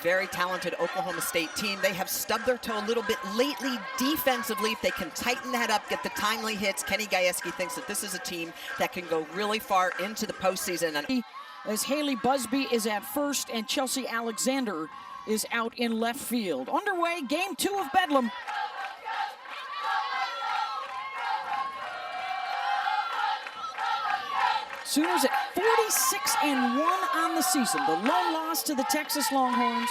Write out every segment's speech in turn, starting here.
Very talented Oklahoma State team. They have stubbed their toe a little bit lately defensively. If they can tighten that up, get the timely hits, Kenny Gajewski thinks that this is a team that can go really far into the postseason. And as Haley Busby is at first and Chelsea Alexander is out in left field. Underway, game 2 of Bedlam. Sooners at 46-1 on the season. The lone loss to the Texas Longhorns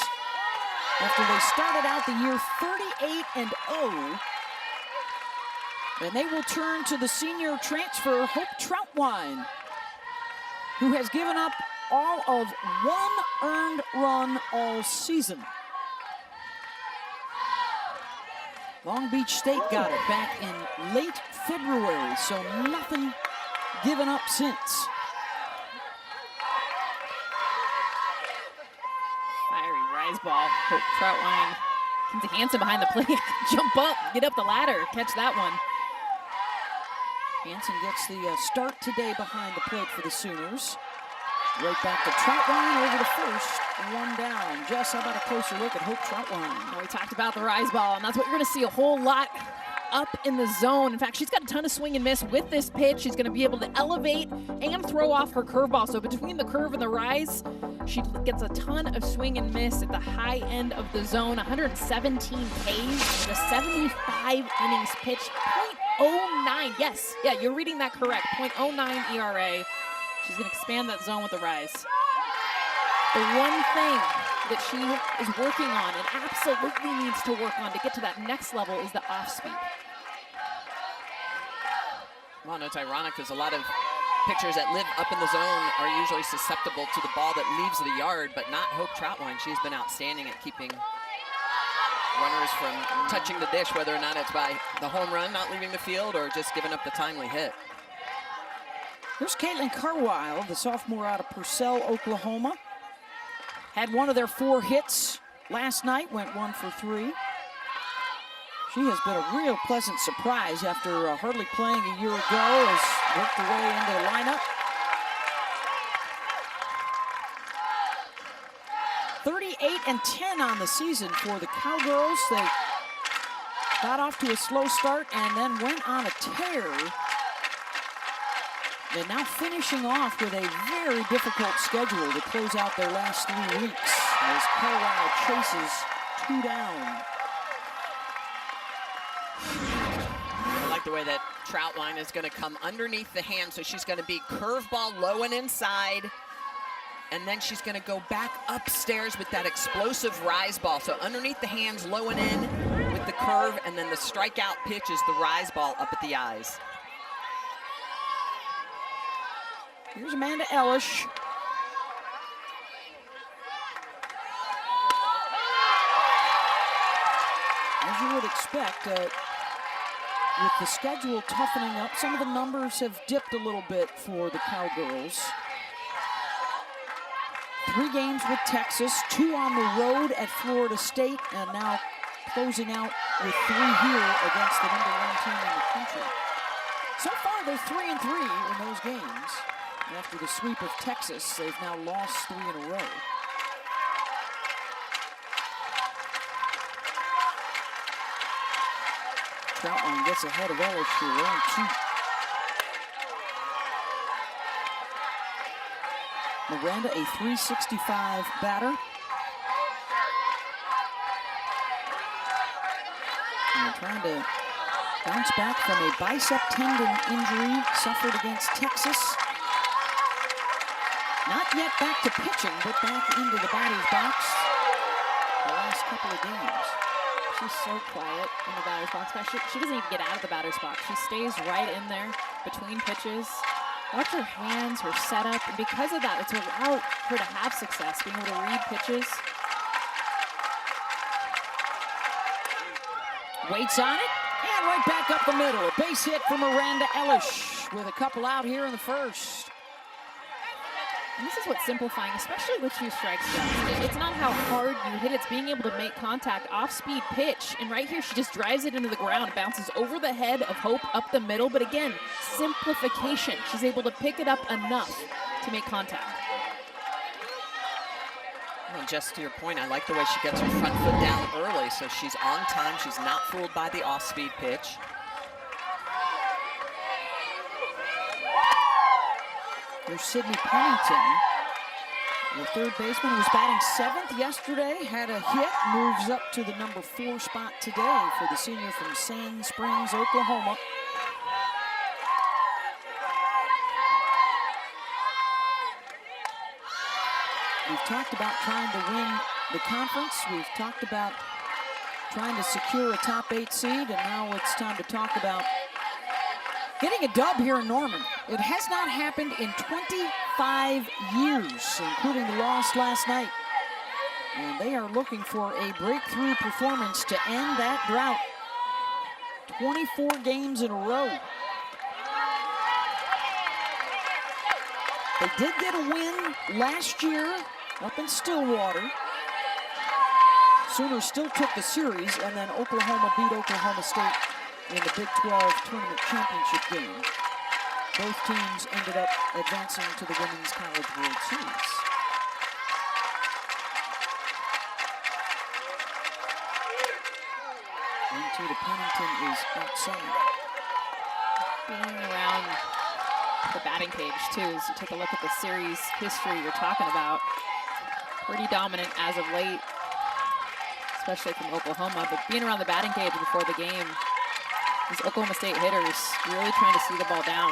after they started out the year 38-0. And they will turn to the senior transfer, Hope Troutwine, who has given up all of 1 earned run all season. Long Beach State got it back in late February, so nothing given up since. Fiery rise ball. Hope Troutwine. Kinsey Hansen behind the plate. Jump up, get up the ladder, catch that one. Hansen gets the start today behind the plate for the Sooners. Right back to Troutwine over the first, 1 down. Jess, how about a closer look at Hope Troutwine? Well, we talked about the rise ball, and that's what you're going to see a whole lot up in the zone. In fact, she's got a ton of swing and miss with this pitch. She's going to be able to elevate and throw off her curveball. So between the curve and the rise, she gets a ton of swing and miss at the high end of the zone. 117 Ks and a 75 innings pitched. 0.09. Yes, yeah, you're reading that correct. 0.09 ERA. She's going to expand that zone with the rise. The one thing that she is working on and absolutely needs to work on to get to that next level is the off speed. Well, no, it's ironic because a lot of pitchers that live up in the zone are usually susceptible to the ball that leaves the yard, but not Hope Troutwine. She's been outstanding at keeping runners from touching the dish, whether or not it's by the home run, not leaving the field, or just giving up the timely hit. Here's Caitlin Carwile, the sophomore out of Purcell, Oklahoma. Had one of their 4 hits last night, went 1 for 3. She has been a real pleasant surprise after hardly playing a year ago, has worked her way into the lineup. 38-10 on the season for the Cowgirls. They got off to a slow start and then went on a tear. They're now finishing off with a very difficult schedule to close out their last 3 weeks as Carlisle chases 2 down. I like the way that Troutwine is going to come underneath the hand, so she's going to be curveball low and inside, and then she's going to go back upstairs with that explosive rise ball. So underneath the hands, low and in with the curve, and then the strikeout pitch is the rise ball up at the eyes. Here's Amanda Ellish. As you would expect, with the schedule toughening up, some of the numbers have dipped a little bit for the Cowgirls. 3 games with Texas, 2 on the road at Florida State, and now closing out with 3 here against the #1 team in the country. So far, they're 3-3 in those games. After the sweep of Texas, they've now lost 3 in a row. Troutwine gets ahead of Ellis here, 1-2. Miranda, a .365 batter. And trying to bounce back from a bicep tendon injury suffered against Texas. Not yet back to pitching, but back into the batter's box the last couple of games. She's so quiet in the batter's box. She doesn't even get out of the batter's box. She stays right in there between pitches. Watch her hands, her setup, and because of that, it's allowed her to have success, being able to read pitches. Waits on it, and right back up the middle. A base hit for Miranda Ellish with a couple out here in the first. And this is what's simplifying, especially with 2 strikes. It's not how hard you hit, it's being able to make contact, off-speed pitch. And right here, she just drives it into the ground, bounces over the head of Hope up the middle. But again, simplification. She's able to pick it up enough to make contact. And just to your point, I like the way she gets her front foot down early, so she's on time. She's not fooled by the off-speed pitch. Here's Sydney Pennington. The third baseman who was batting 7th yesterday, had a hit, moves up to the number 4 spot today for the senior from Sand Springs, Oklahoma. We've talked about trying to win the conference. We've talked about trying to secure a top 8 seed, and now it's time to talk about getting a dub here in Norman. It has not happened in 25 years, including the loss last night. And they are looking for a breakthrough performance to end that drought. 24 games in a row. They did get a win last year up in Stillwater. Sooners still took the series, and then Oklahoma beat Oklahoma State in the Big 12 Tournament Championship game. Both teams ended up advancing to the Women's College World Series. 1-2 to Pennington is outside. Being around the batting cage, too, as you take a look at the series history you're talking about. Pretty dominant as of late, especially from Oklahoma, but being around the batting cage before the game, these Oklahoma State hitters really trying to see the ball down.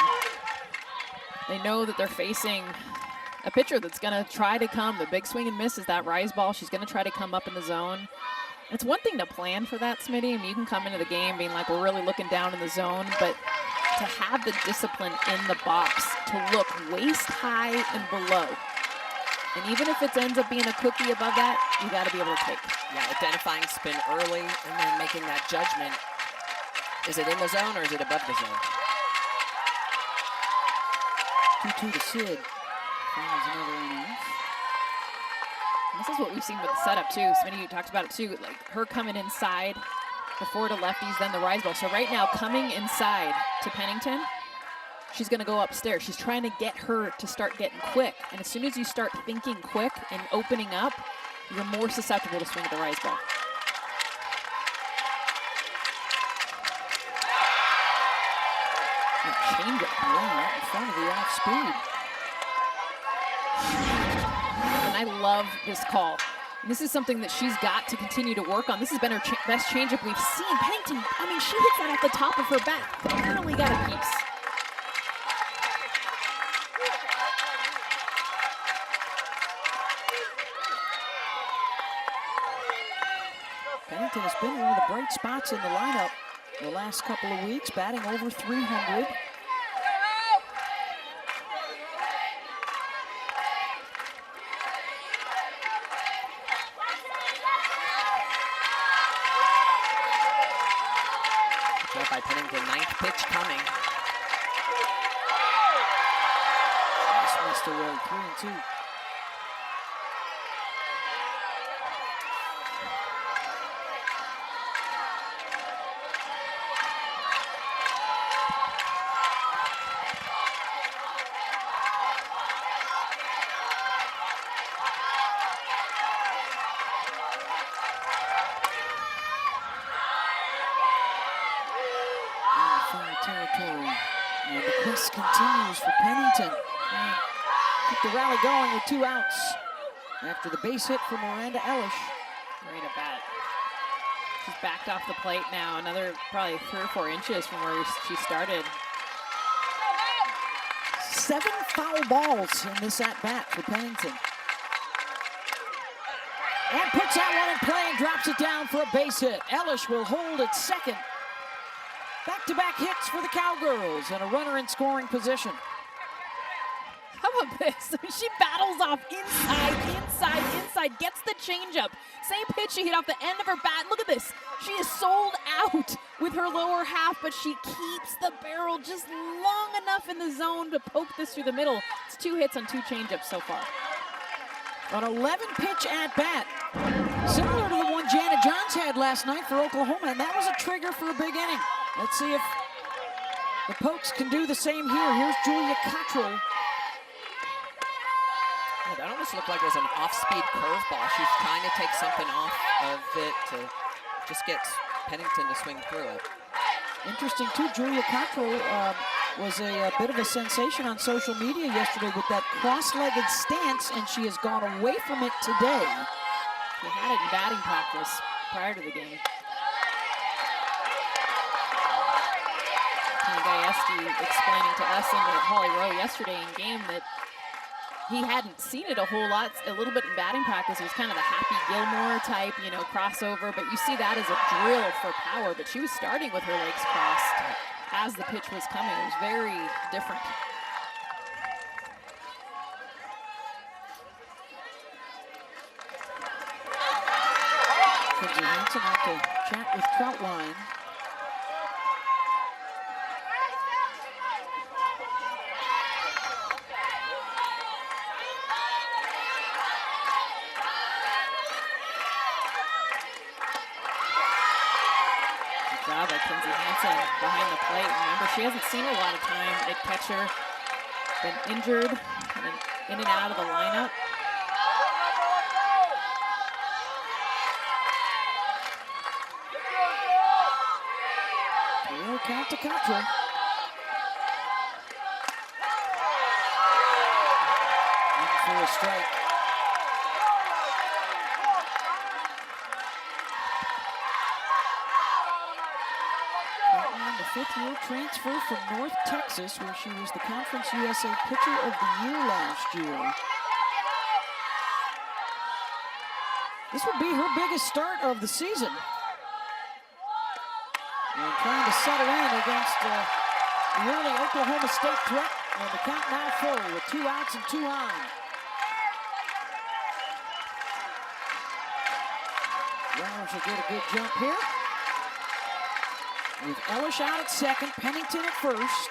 They know that they're facing a pitcher that's going to try to come. The big swing and miss is that rise ball. She's going to try to come up in the zone. It's one thing to plan for that, Smitty. I mean, you can come into the game being like, we're really looking down in the zone, but to have the discipline in the box to look waist high and below. And even if it ends up being a cookie above that, you got to be able to take. Yeah, identifying spin early and then making that judgment. Is it in the zone or is it above the zone? 2-2 to Sid. Finds another inning. This is what we've seen with the setup too. Smitty, you talked about it too, like her coming inside before to lefties, then the rise ball. So right now, coming inside to Pennington, she's gonna go upstairs. She's trying to get her to start getting quick. And as soon as you start thinking quick and opening up, you're more susceptible to swing at the rise ball. Change up right in front of the off speed. And I love this call. And this is something that she's got to continue to work on. This has been her best changeup we've seen. Pennington, I mean, she hits that off the top of her bat. Clearly got a piece. Pennington has been one of the bright spots in the lineup the last couple of weeks, batting over 300. By Pennington, 9th pitch coming. Just missed away, 3-2. Territory. And the quest continues for Pennington. And keep the rally going with 2 outs after the base hit from Miranda Elish. Great at bat. She's backed off the plate now, another probably 3 or 4 inches from where she started. 7 foul balls in this at-bat for Pennington. And puts that one in play and drops it down for a base hit. Elish will hold at second. Back-to-back hits for the Cowgirls and a runner in scoring position. How about this? She battles off inside, gets the changeup. Same pitch she hit off the end of her bat. Look at this. She is sold out with her lower half, but she keeps the barrel just long enough in the zone to poke this through the middle. It's 2 hits on 2 changeups so far. An 11-pitch at-bat, similar to the one Janet Johns had last night for Oklahoma, and that was a trigger for a big inning. Let's see if the Pokes can do the same here. Here's Julia Cottrell. Yeah, that almost looked like it was an off-speed curveball. She's trying to take something off of it to just get Pennington to swing through it. Interesting, too, Julia Cottrell was a bit of a sensation on social media yesterday with that cross-legged stance, and she has gone away from it today. She had it in batting practice prior to the game. Gajewski explaining to us and to Holly Rowe yesterday in game that he hadn't seen it a whole lot, a little bit in batting practice. It was kind of the Happy Gilmore type, you know, crossover, but you see that as a drill for power, but she was starting with her legs crossed as the pitch was coming. It was very different. Kenzie Hansen out to chat with Troutwine. Job by Kenzie Hansen behind the plate. Remember, she hasn't seen a lot of time at catcher. Been injured and in and out of the lineup. Real count to Cottrell. In for a strike. The fifth-year transfer from North Texas, where she was the Conference USA Pitcher of the Year last year. This would be her biggest start of the season. And trying to settle in against the early Oklahoma State threat. And the count now full with 2 outs and 2 on. Runners will get a good jump here. With Ellish out at second, Pennington at first.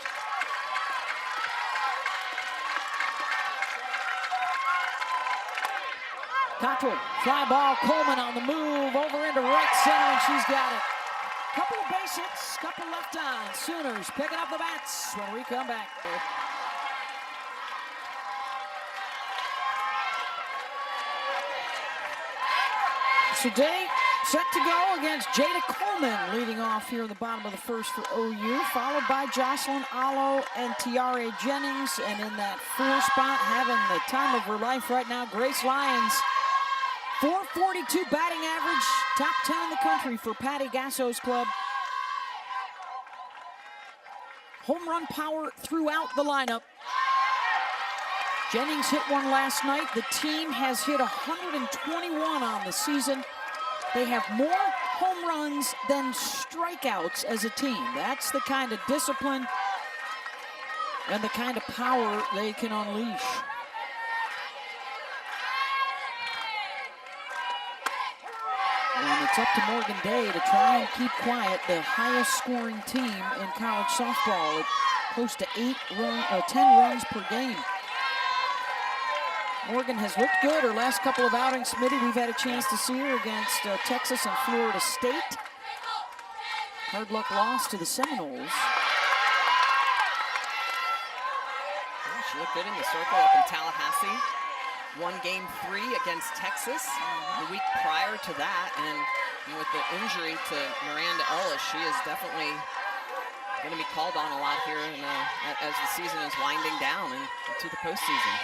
Cottrell, fly ball, Coleman on the move, over into right center, and she's got it. Couple of base hits, couple left on. Sooners picking up the bats when we come back. Today, set to go against Jada Coleman, leading off here in the bottom of the first for OU, followed by Jocelyn Allo and Tiare Jennings, and in that 4 spot, having the time of her life right now, Grace Lyons. 442 batting average, top 10 in the country for Patty Gasso's club. Home run power throughout the lineup. Jennings hit one last night. The team has hit 121 on the season. They have more home runs than strikeouts as a team. That's the kind of discipline and the kind of power they can unleash. And it's up to Morgan Day to try and keep quiet, the highest scoring team in college softball at close to 10 runs per game. Morgan has looked good her last couple of outings. Smitty, we've had a chance to see her against Texas and Florida State. Hard luck loss to the Seminoles. Yeah, she looked good in the circle up in Tallahassee. Won game 3 against Texas the week prior to that. And with the injury to Miranda Ellish, she is definitely going to be called on a lot here as the season is winding down and into the postseason.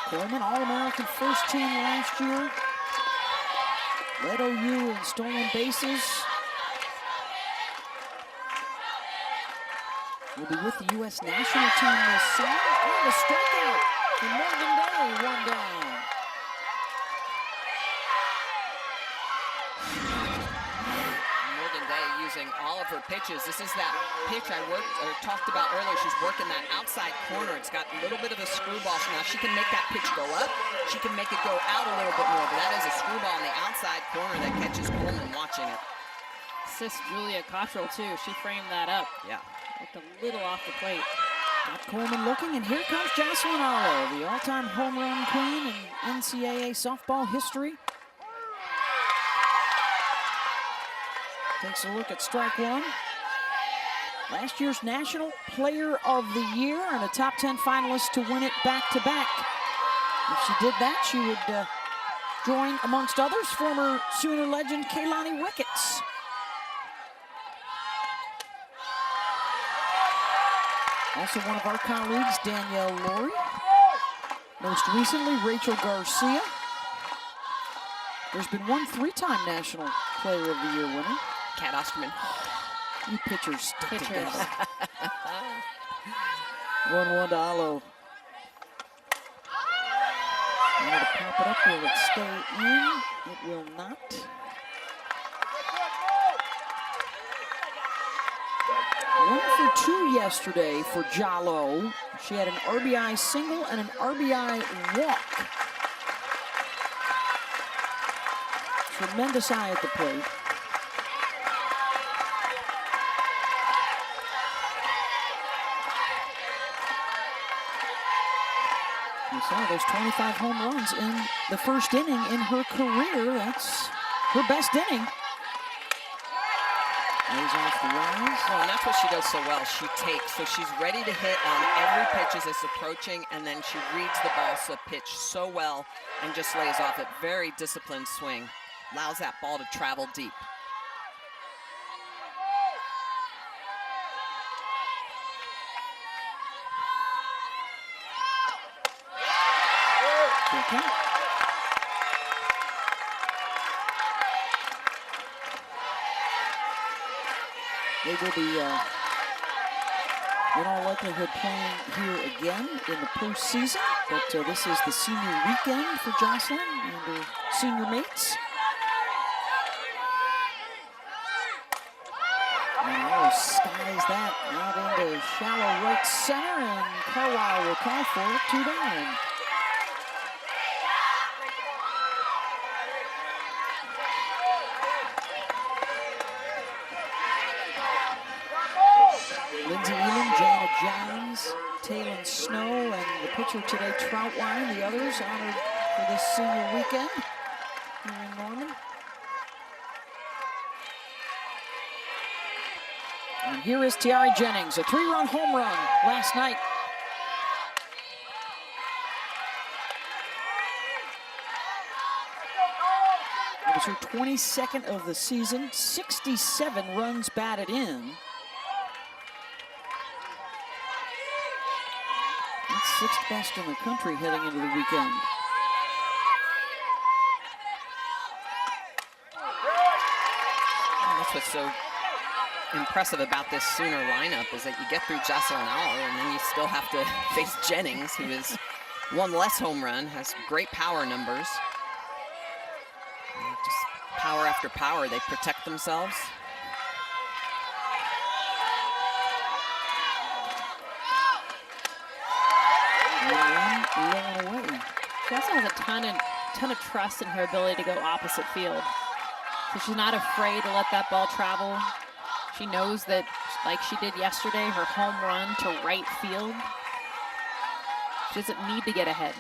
Coleman, All-American first team last year. Led OU in stolen bases. Will be with the U.S. national team this summer. And a strikeout for Morgan Day, 1 down. Morgan Day using all of her pitches. This is that pitch I talked about earlier. She's working that outside corner. It's got a little bit of a screwball. So now she can make that pitch go up. She can make it go out a little bit more. But that is a screwball on the outside corner that catches Coleman watching it. Assist Julia Cottrell, too. She framed that up. Yeah. Looked a little off the plate. Pat Coleman looking, and here comes Jocelyn Alo, the all-time home run queen in NCAA softball history. Takes a look at strike one. Last year's National Player of the Year and a top 10 finalist to win it back-to-back. If she did that, she would join, amongst others, former Sooner legend Kaylani Ricketts. Also one of our colleagues, Danielle Laurie. Most recently, Rachel Garcia. There's been one three-time National Player of the Year winner. Kat Osterman. You pitchers stick together. 1-1 to Alo. Now to pop it up, will it stay in? It will not. 1 for 2 yesterday for Jalo. She had an RBI single and an RBI walk. Tremendous eye at the plate. You saw those 25 home runs in the first inning in her career. That's her best inning. Lays off the rise. Well, and that's what she does so well. She takes, so she's ready to hit on every pitch as it's approaching, and then she reads the ball, so pitch so well, and just lays off it. Very disciplined swing. Allows that ball to travel deep. Okay. They will be, in all likelihood, playing here again in the postseason. But this is the senior weekend for Jocelyn and her senior mates. And Alo skies that out into shallow right center, and Carlisle will call for it, 2 down. Lindsay Elam, Jana Johns, Taylon Snow, and the pitcher today, Troutwine, the others honored for this senior weekend here in Norman. And here is Tiare Jennings, a 3-run home run last night. It was her 22nd of the season, 67 runs batted in. That's 6th best in the country heading into the weekend. And that's what's so impressive about this Sooner lineup is that you get through Jocelyn Alo, and then you still have to face Jennings, who is 1 less home run, has great power numbers. And just power after power, they protect themselves. Away. She also has a ton of trust in her ability to go opposite field. So she's not afraid to let that ball travel. She knows that, like she did yesterday, her home run to right field, she doesn't need to get ahead.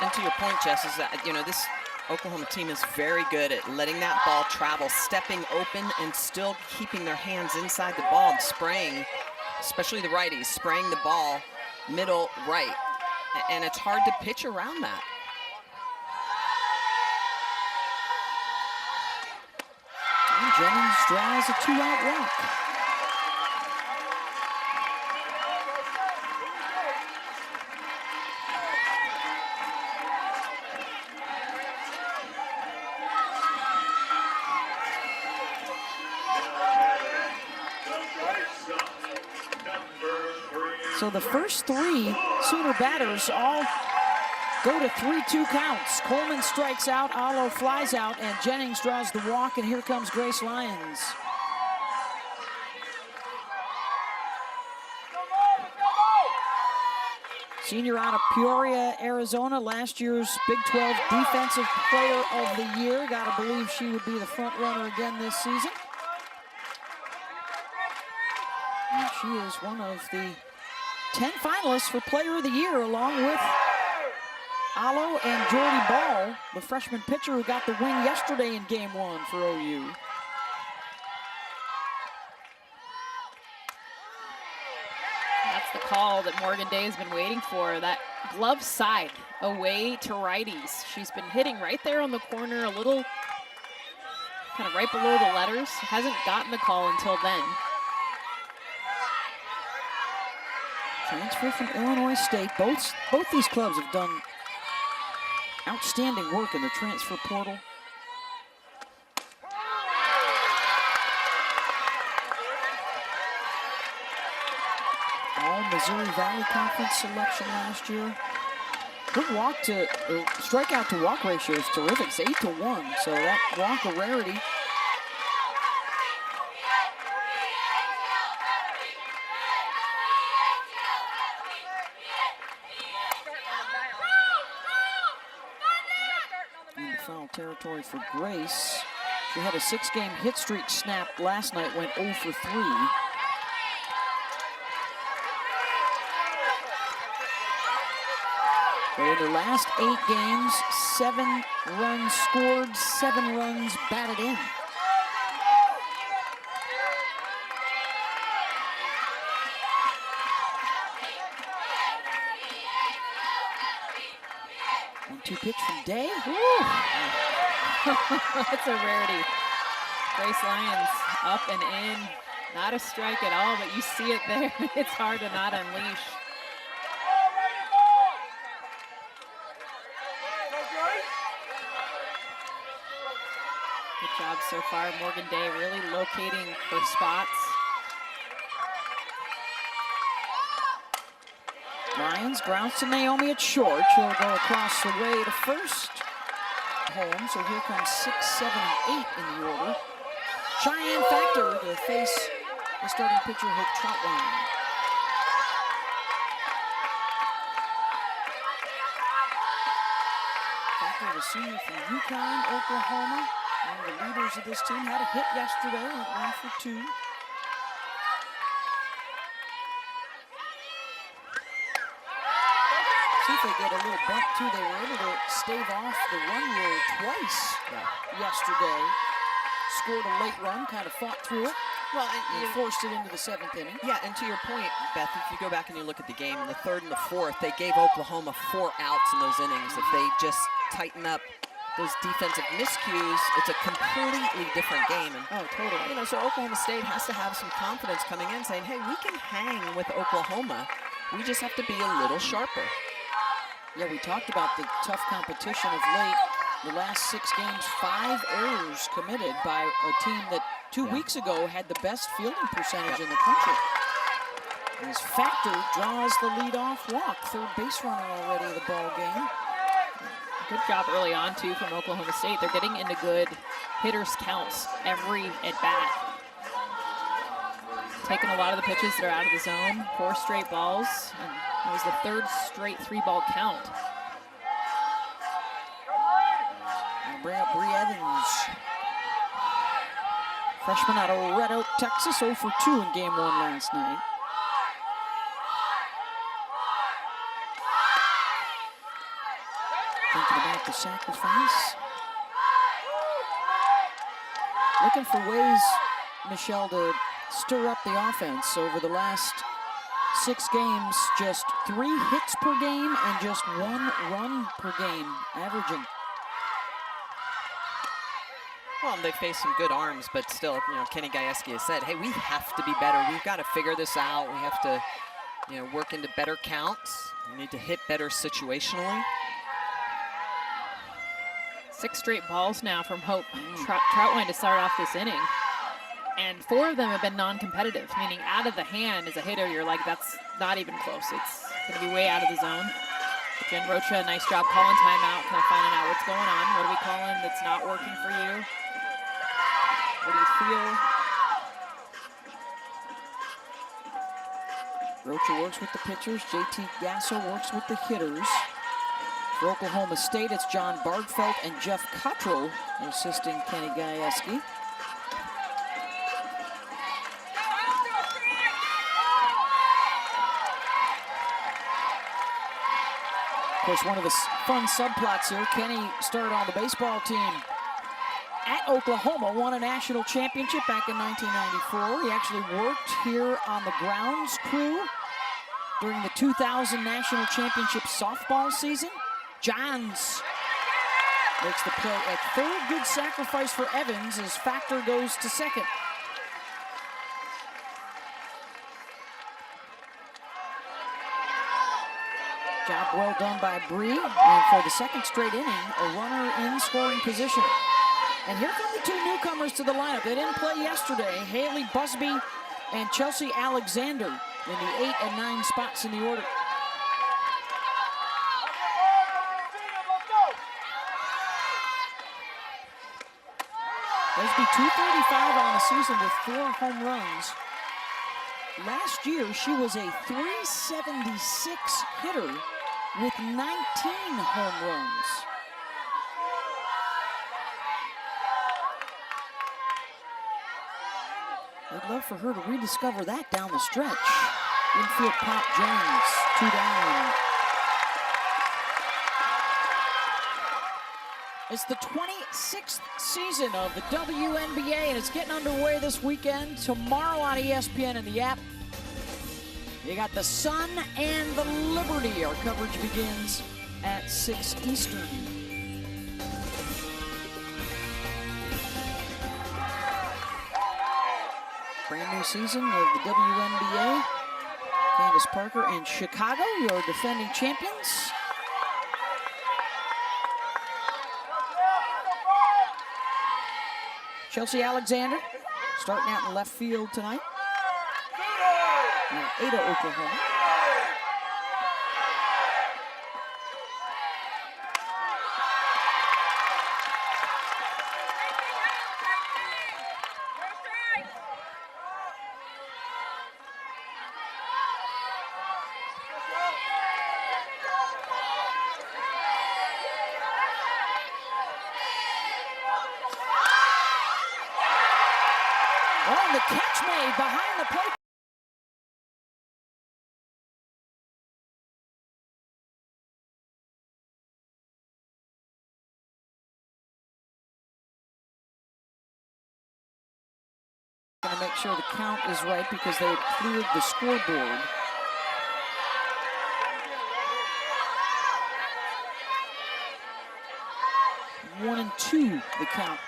And to your point, Jess, is that, you know, this Oklahoma team is very good at letting that ball travel, stepping open, and still keeping their hands inside the ball and spraying, especially the righties, spraying the ball middle right. And it's hard to pitch around that. And Jennings draws a 2-out walk. So the first 3 Sooner batters all go to 3-2 counts. Coleman strikes out, Alo flies out, and Jennings draws the walk, and here comes Grace Lyons. Senior out of Peoria, Arizona, last year's Big 12 Defensive Player of the Year. Gotta believe she would be the front runner again this season. She is one of the 10 finalists for Player of the Year, along with Alo and Jordy Ball, the freshman pitcher who got the win yesterday in Game 1 for OU. That's the call that Morgan Day has been waiting for, that glove side away to righties. She's been hitting right there on the corner, a little kind of right below the letters. Hasn't gotten the call until then. Transfer from Illinois State. Both these clubs have done outstanding work in the transfer portal. All Missouri Valley Conference selection last year. Her strikeout to walk ratio is terrific. It's 8-1, so that walk a rarity. In foul territory for Grace. She had a 6-game hit streak snapped last night, went 0 for 3. But in the last 8 games, 7 runs scored, 7 runs batted in. One-two pitch from Day. That's a rarity. Grace Lyons up and in. Not a strike at all, but you see it there. It's hard to not unleash. Good job so far. Morgan Day really locating her spots. Lyons grounds to Naomi at short. She'll go across the way to first. Home, so here comes 6, 7, and 8 in the order. Cheyenne Factor to face the starting pitcher, Hope Troutwine. Factor, the senior from UConn, Oklahoma. One of the leaders of this team, had a hit yesterday, went 1 for 2. See if they get a little bump too. They were able to stave off the run rule twice yesterday. Scored a late run, kind of fought through it. Well, And forced it into the 7th inning. yeah, and to your point, Beth, if you go back and you look at the game, in the 3rd and the 4th, they gave Oklahoma 4 outs in those innings. If they just tighten up those defensive miscues, it's a completely different game. And, Oh, totally. you know, so Oklahoma State has to have some confidence coming in, saying, hey, we can hang with Oklahoma. We just have to be a little sharper. Yeah, we talked about the tough competition of late. The last 6 games, 5 errors committed by a team that 2 weeks ago had the best fielding percentage in the country. And as Factor draws the leadoff walk, third base runner already of the ball game. Good job early on, too, from Oklahoma State. They're getting into good hitters' counts every at-bat. Taking a lot of the pitches that are out of the zone. 4 straight balls. And that was the 3rd straight 3-ball count. And bring up Bree Evans. Freshman out of Red Oak, Texas, 0 for 2 in Game 1 last night. Thinking about the sacrifice. Looking for ways, Michelle, to stir up the offense. Over the last 6 games, just 3 hits per game and just 1 run per game, averaging. Well, they face some good arms, but still, you know, Kenny Gajewski has said, hey, we have to be better. We've got to figure this out. We have to, you know, work into better counts. We need to hit better situationally. 6 straight balls now from Hope Troutwine to start off this inning. And 4 of them have been non-competitive, meaning out of the hand as a hitter, you're like, that's not even close. It's going to be way out of the zone. Jen Rocha, nice job calling timeout, kind of finding out what's going on. What are we calling that's not working for you? What do you feel? Rocha works with the pitchers. JT Gasso works with the hitters. For Oklahoma State, it's John Bardfelt and Jeff Cottrell assisting Kenny Gajewski. Of course, one of the fun subplots here, Kenny started on the baseball team at Oklahoma, won a national championship back in 1994. He actually worked here on the grounds crew during the 2000 national championship softball season. Johns makes the play at third. Good sacrifice for Evans as Factor goes to second. Job well done by Bree, and for the second straight inning, a runner in scoring position. And here come the two newcomers to the lineup. They didn't play yesterday. Haley Busby and Chelsea Alexander in the 8 and 9 spots in the order. Busby 235 on the season with 4 home runs. Last year, she was a 376 hitter with 19 home runs. I'd love for her to rediscover that down the stretch. Infield pop Jones, 2 down. It's the 26th season of the WNBA, and it's getting underway this weekend. Tomorrow on ESPN and the app, you got the Sun and the Liberty. Our coverage begins at 6 Eastern. Brand new season of the WNBA. Candace Parker and Chicago, your defending champions. Chelsea Alexander starting out in left field tonight. Ada, Oklahoma. Oh, and the catch made behind the plate. Going to make sure the count is right because they had cleared the scoreboard. One and two, the count.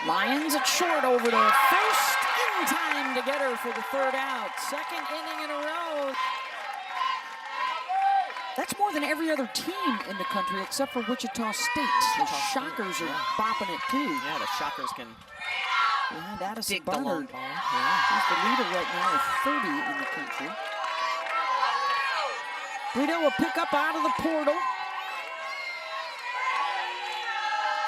Lions at short over to first in time to get her for the third out. Second inning in a row. That's more than every other team in the country except for Wichita State. The Shockers are bopping it too. Yeah, the Shockers can behind Addison dig the long Barnard. ball. Yeah. He's the leader right now with 30 in the country. Brito will pick up out of the portal.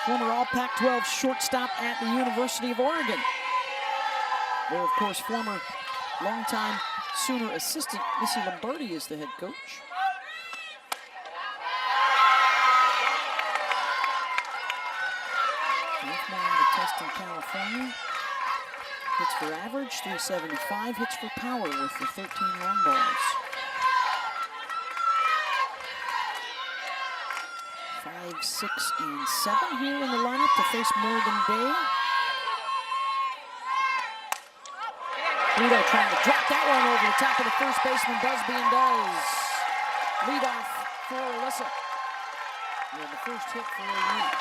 Former All-Pac-12 shortstop at the University of Oregon. Where, of course, former longtime Sooner assistant Missy Lombardi is the head coach. Sophomore out of Tustin, California. Hits for average, 375. Hits for power with the 13 long balls. 5, 6, and 7 here in the lineup to face Morgan Bay. Brito trying to drop that one over the top of the first baseman, Busby, and does. Lead off for Alyssa. And the first hit for AU.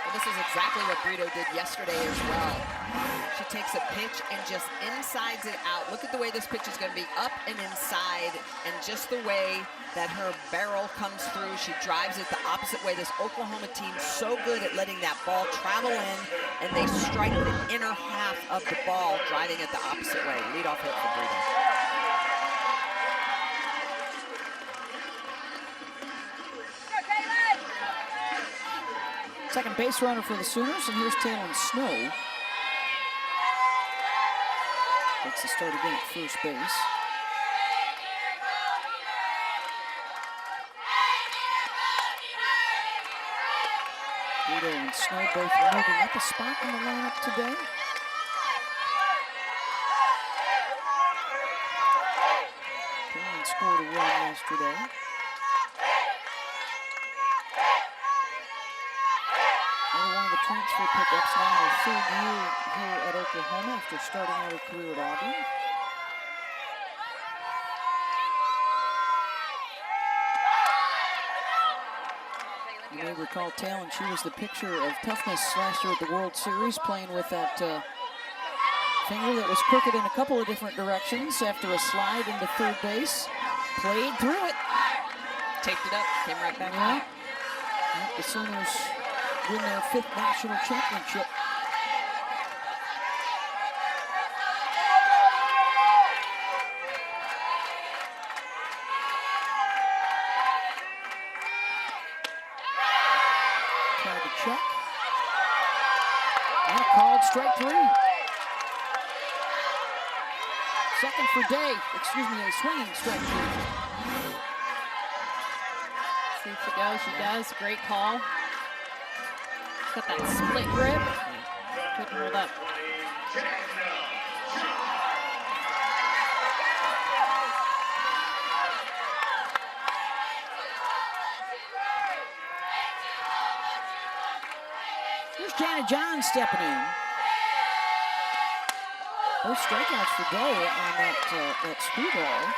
Well, this is exactly what Brito did yesterday as well. She takes a pitch and just insides it out. Look at the way this pitch is going to be up and inside, and just the way that her barrel comes through. She drives it the opposite way. This Oklahoma team so good at letting that ball travel in, and they strike the inner half of the ball, driving it the opposite way. Leadoff hit for Brito. Second base runner for the Sooners, and here's Talon Snow. Takes the start again at first base. Brito and Snow both moving up a spot in the lineup today. Talon scored a run yesterday. Another one of the transfer pickups now in her third year here at Oklahoma after starting out her career at Auburn. You may recall Talon, she was the picture of toughness last year at the World Series, playing with that finger that was crooked in a couple of different directions after a slide into third base. Played through it. Taped it up, came right back Yeah. out. The Sooners win their 5th national championship. Tried to check. And called strike 3. Second for Day. Excuse me, a swinging strike 3. See if she goes. She does. Great call. Got that split grip. Couldn't hold up. Here's Janet John stepping in. Both strikeouts for Day on that screwball.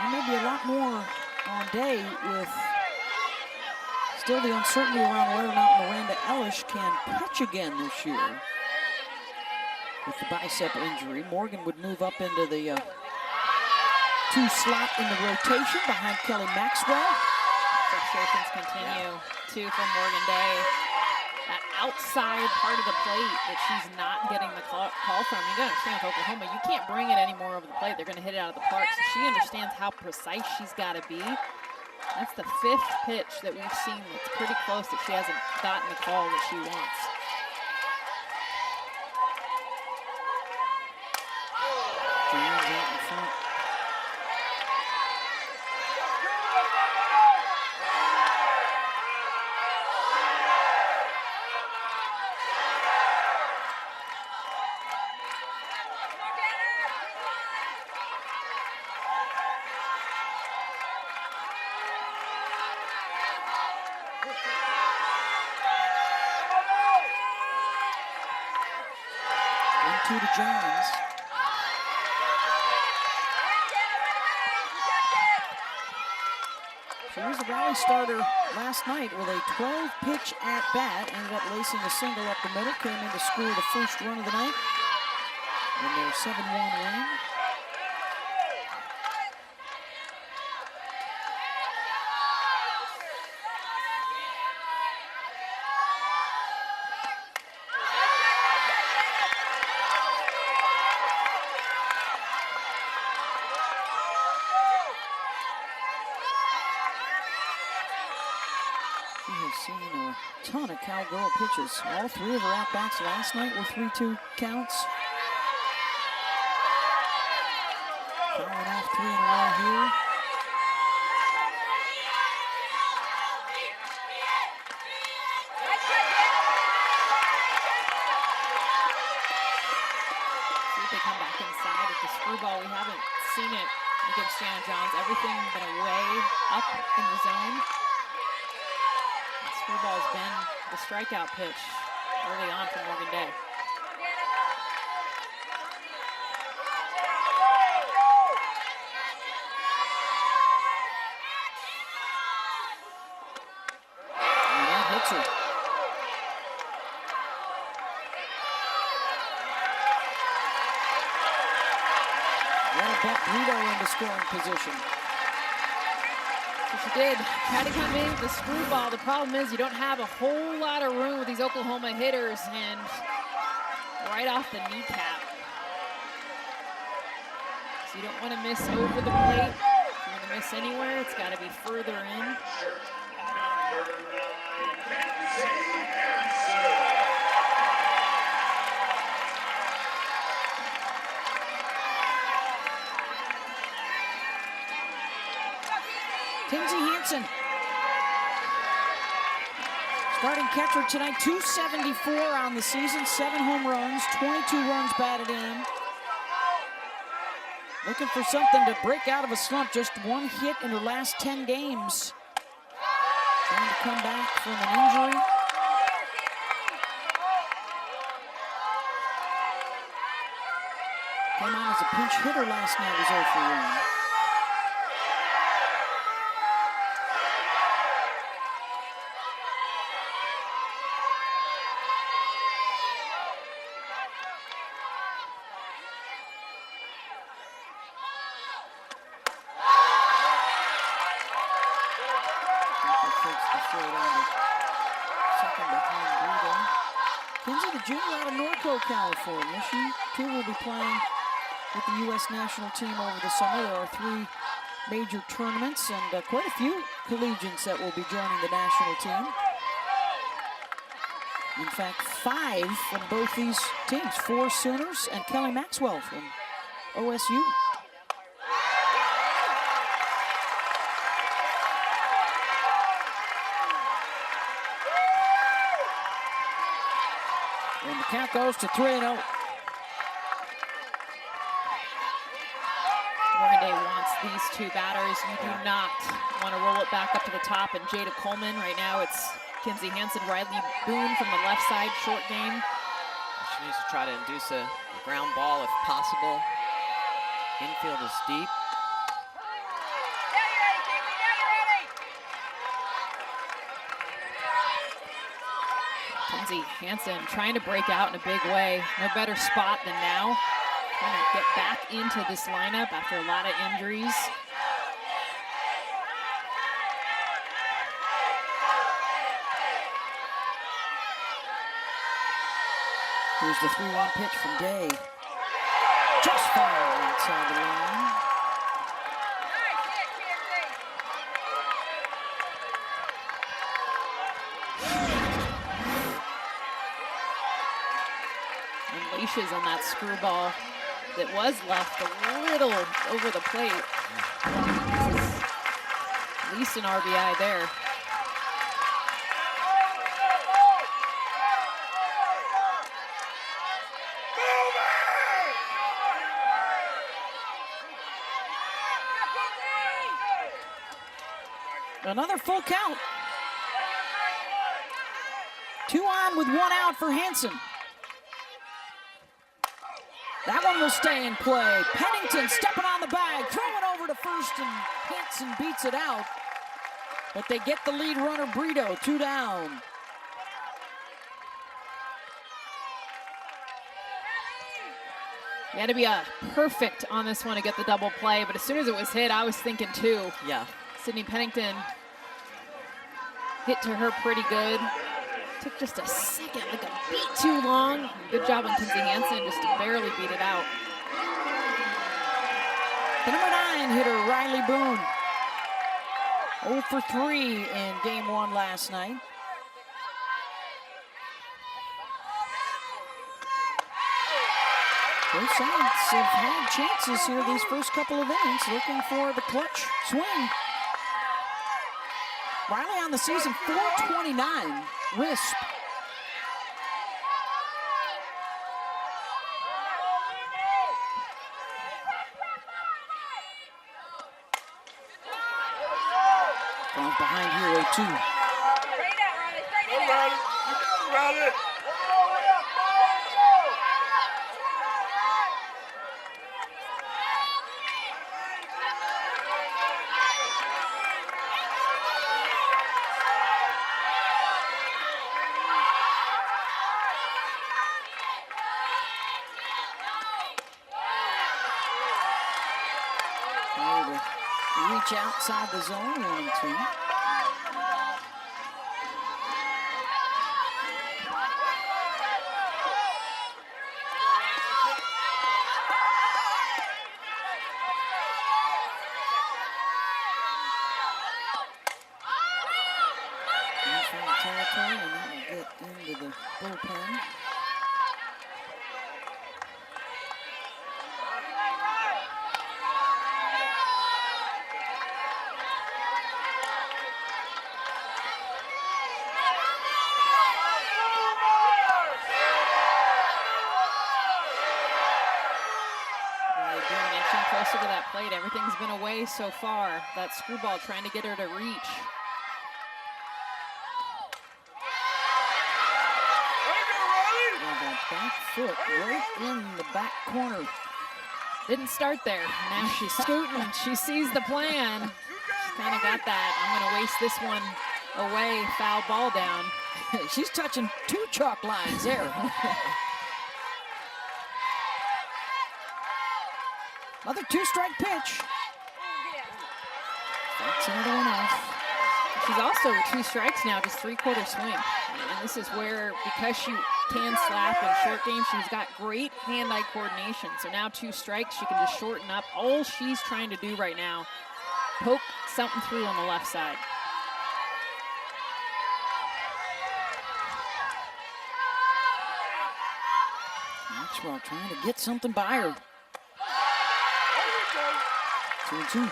There may be a lot more on Day with still the uncertainty around whether or not Miranda Ellish can pitch again this year. With the bicep injury, Morgan would move up into the 2 slot in the rotation behind Kelly Maxwell. Frustrations continue, too, from Morgan Day. That outside part of the plate that she's not getting the call from. You gotta understand with Oklahoma, you can't bring it anymore over the plate. They're gonna hit it out of the park. So she understands how precise she's gotta be. That's the 5th pitch that we've seen that's pretty close that she hasn't gotten the call that she wants. Jones out in front. Two to Johns. She was a rally starter last night with a 12-pitch at-bat. Ended up lacing a single up the middle. Came in to score the first run of the night. And their 7-1 win. She has seen a ton of cowgirl pitches. All 3 of her at-bats last night were 3-2 counts. Fouling off 3 in a row here. See if they come back inside at the screwball. We haven't seen it against Janet Johns. Everything been away, up in the zone. Screwball's been the strikeout pitch early on for Morgan Day. And that hits her. That'll put Brito into scoring position. So she did try to come in with the screwball. The problem is you don't have a whole lot of room with these Oklahoma hitters, and right off the kneecap. So you don't want to miss over the plate. miss anywhere. It's got to be further in. Kinsey Hansen, starting catcher tonight, 274 on the season, 7 home runs, 22 runs batted in. Looking for something to break out of a slump, just 1 hit in her last 10 games. Trying to come back from an injury. Came on as a pinch hitter last night, was 0 for 1. Kinsey, the junior out of Norco, California. She too will be playing with the U.S. national team over the summer. There are 3 major tournaments and quite a few collegians that will be joining the national team. In fact, 5 from both these teams, 4 Sooners and Kelly Maxwell from OSU. And the count goes to 3-0. Morgan Day wants these 2 batters. You do not want to roll it back up to the top. And Jada Coleman, right now it's Kinsey Hansen, Riley Boone from the left side, short game. She needs to try to induce a ground ball if possible. Infield is deep. Kinsey Hansen trying to break out in a big way. No better spot than now. Trying to get back into this lineup after a lot of injuries. Here's the 3-1 pitch from Day. Just foul outside the line. Unleashes on that screwball that was left a little over the plate. At least an RBI there. Another full count. 2 on with 1 out for Hansen. That one will stay in play. Pennington stepping on the bag, throwing over to first, and Hansen beats it out. But they get the lead runner, Brito, 2 down. You had to be perfect on this one to get the double play, but as soon as it was hit, I was thinking 2. Yeah. Sydney Pennington hit to her pretty good. Took just a second, like a beat too long. Good job on Kinsey Hansen just to barely beat it out. The number 9 hitter, Riley Boone. 0 for 3 in game 1 last night. Both sides have had chances here these first couple of innings, looking for the clutch swing. Riley on the season, 429, Risp. Comes behind Hero 2. Reach outside the zone, 1-2. get into the bullpen. Closer to that plate. Everything's been away so far. That screwball trying to get her to reach. That back foot right in the back corner. Didn't start there. Now she's scooting. She sees the plan. She's kind of got that. I'm going to waste this one away. Foul ball down. She's touching 2 chalk lines there. Another 2-strike pitch. That's another one off. She's also 2 strikes now, just 3/4 swing. And this is where, because she can slap in short game, she's got great hand-eye coordination. So now 2 strikes, she can just shorten up. All she's trying to do right now, poke something through on the left side. Maxwell trying to get something by her. 2-2.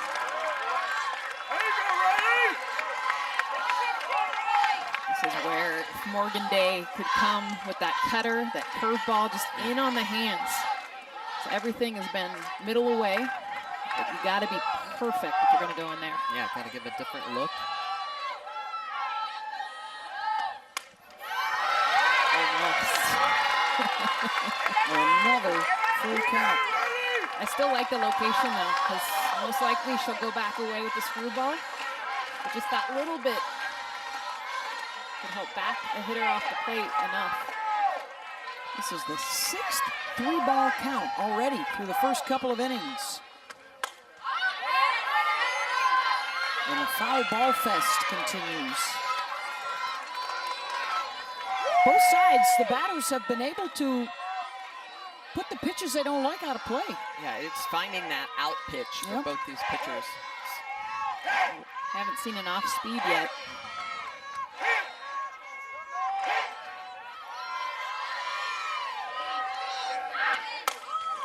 This is where Morgan Day could come with that cutter, that curveball just in on the hands. So everything has been middle away, but you got to be perfect if you're going to go in there. Yeah, got to give a different look. Another full count. I still like the location though, because most likely she'll go back away with the screwball. But just that little bit could help back a hitter off the plate enough. This is the 6th 3-ball count already through the first couple of innings. And the foul ball fest continues. Both sides, the batters have been able to put the pitches they don't like out of play. Yeah, it's finding that out pitch for both these pitchers. Haven't seen an off speed yet.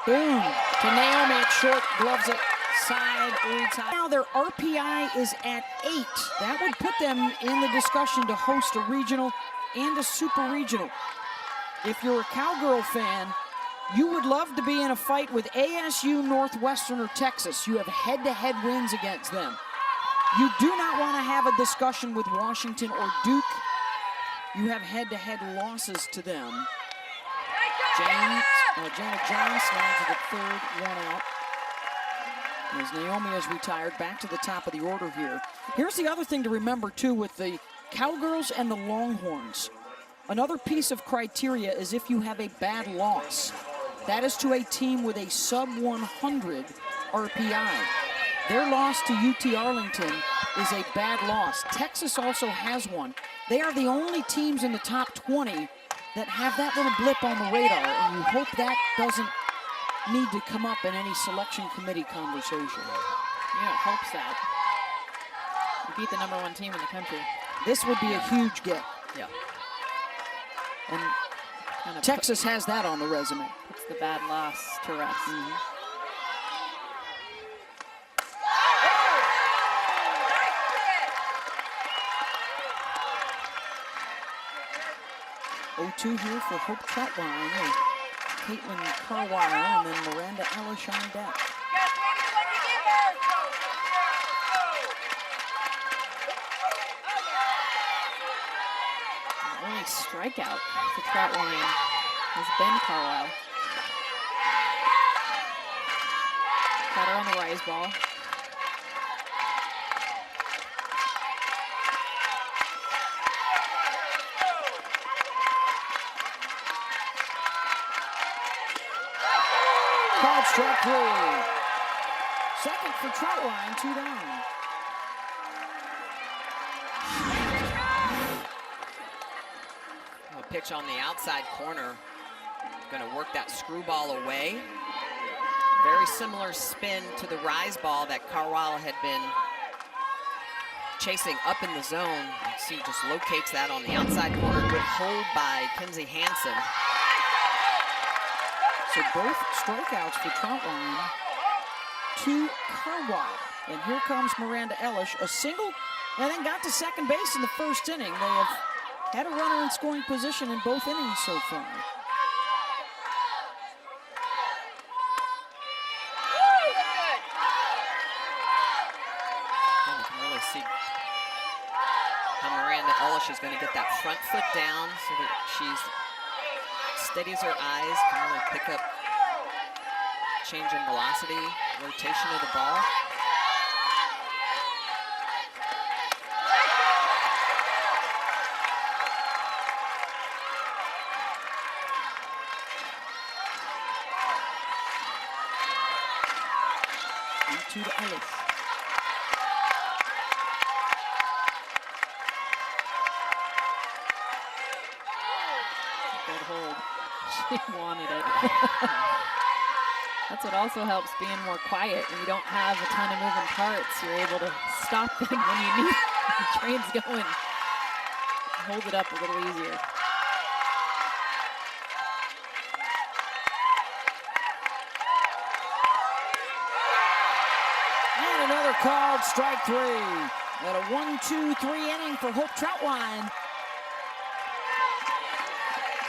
Boom, to Naomi at short, gloves it, side, reads high. Now their RPI is at 8. That would put them in the discussion to host a regional and a super regional. If you're a Cowgirl fan, you would love to be in a fight with ASU, Northwestern, or Texas. You have head-to-head wins against them. You do not want to have a discussion with Washington or Duke. You have head-to-head losses to them. Janet John snags it at third, 1 out. As Naomi has retired, back to the top of the order here. Here's the other thing to remember, too, with the Cowgirls and the Longhorns. Another piece of criteria is if you have a bad loss. That is to a team with a sub-100 RPI. Their loss to UT Arlington is a bad loss. Texas also has one. They are the only teams in the top 20 that have that little blip on the radar, and you hope that doesn't need to come up in any selection committee conversation. Yeah, it helps that. You beat the #1 team in the country. This would be a huge get. Yeah. And Kind of Texas has that on the resume. puts the bad loss to rest. 0-2 here for Hope Troutwine, Caitlin Carwile, and then Miranda Ellis on deck. The only strikeout for Troutwine has been Carlisle. Cutter on the rise ball. Called strike 3. Second for Troutwine, 2 down. A pitch on the outside corner. Going to work that screwball away. Very similar spin to the rise ball that Carwile had been chasing up in the zone. You see, just locates that on the outside corner. Good hold by Kenzie Hansen. So both strikeouts for Troutwine to Carwile. And here comes Miranda Elish, a single, and then got to second base in the first inning. They have had a runner in scoring position in both innings so far. And you can really see how Miranda Elish is going to get that front foot down so that she's steadies her eyes, can really pick up change in velocity, rotation of the ball. To Elish. Good hold. She wanted it. That's what also helps being more quiet. When you don't have a ton of moving parts, you're able to stop them when you need the train's going. Hold it up a little easier. And another called strike three. At a 1-2-3 inning for Hope Troutwine.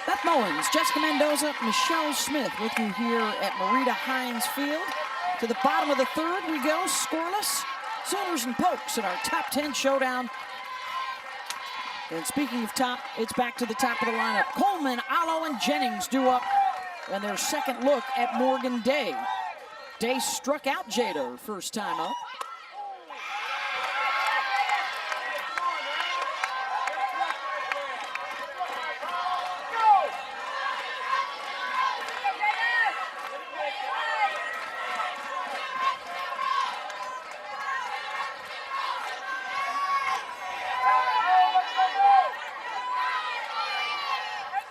Beth Mullins, Jessica Mendoza, Michelle Smith with you here at Marita Hines Field. To the bottom of the third we go, scoreless. Sooners and Pokes in our top 10 showdown. And speaking of top, it's back to the top of the lineup. Coleman, Allo, and Jennings due up. And their second look at Morgan Day. Day struck out Jada her first time up.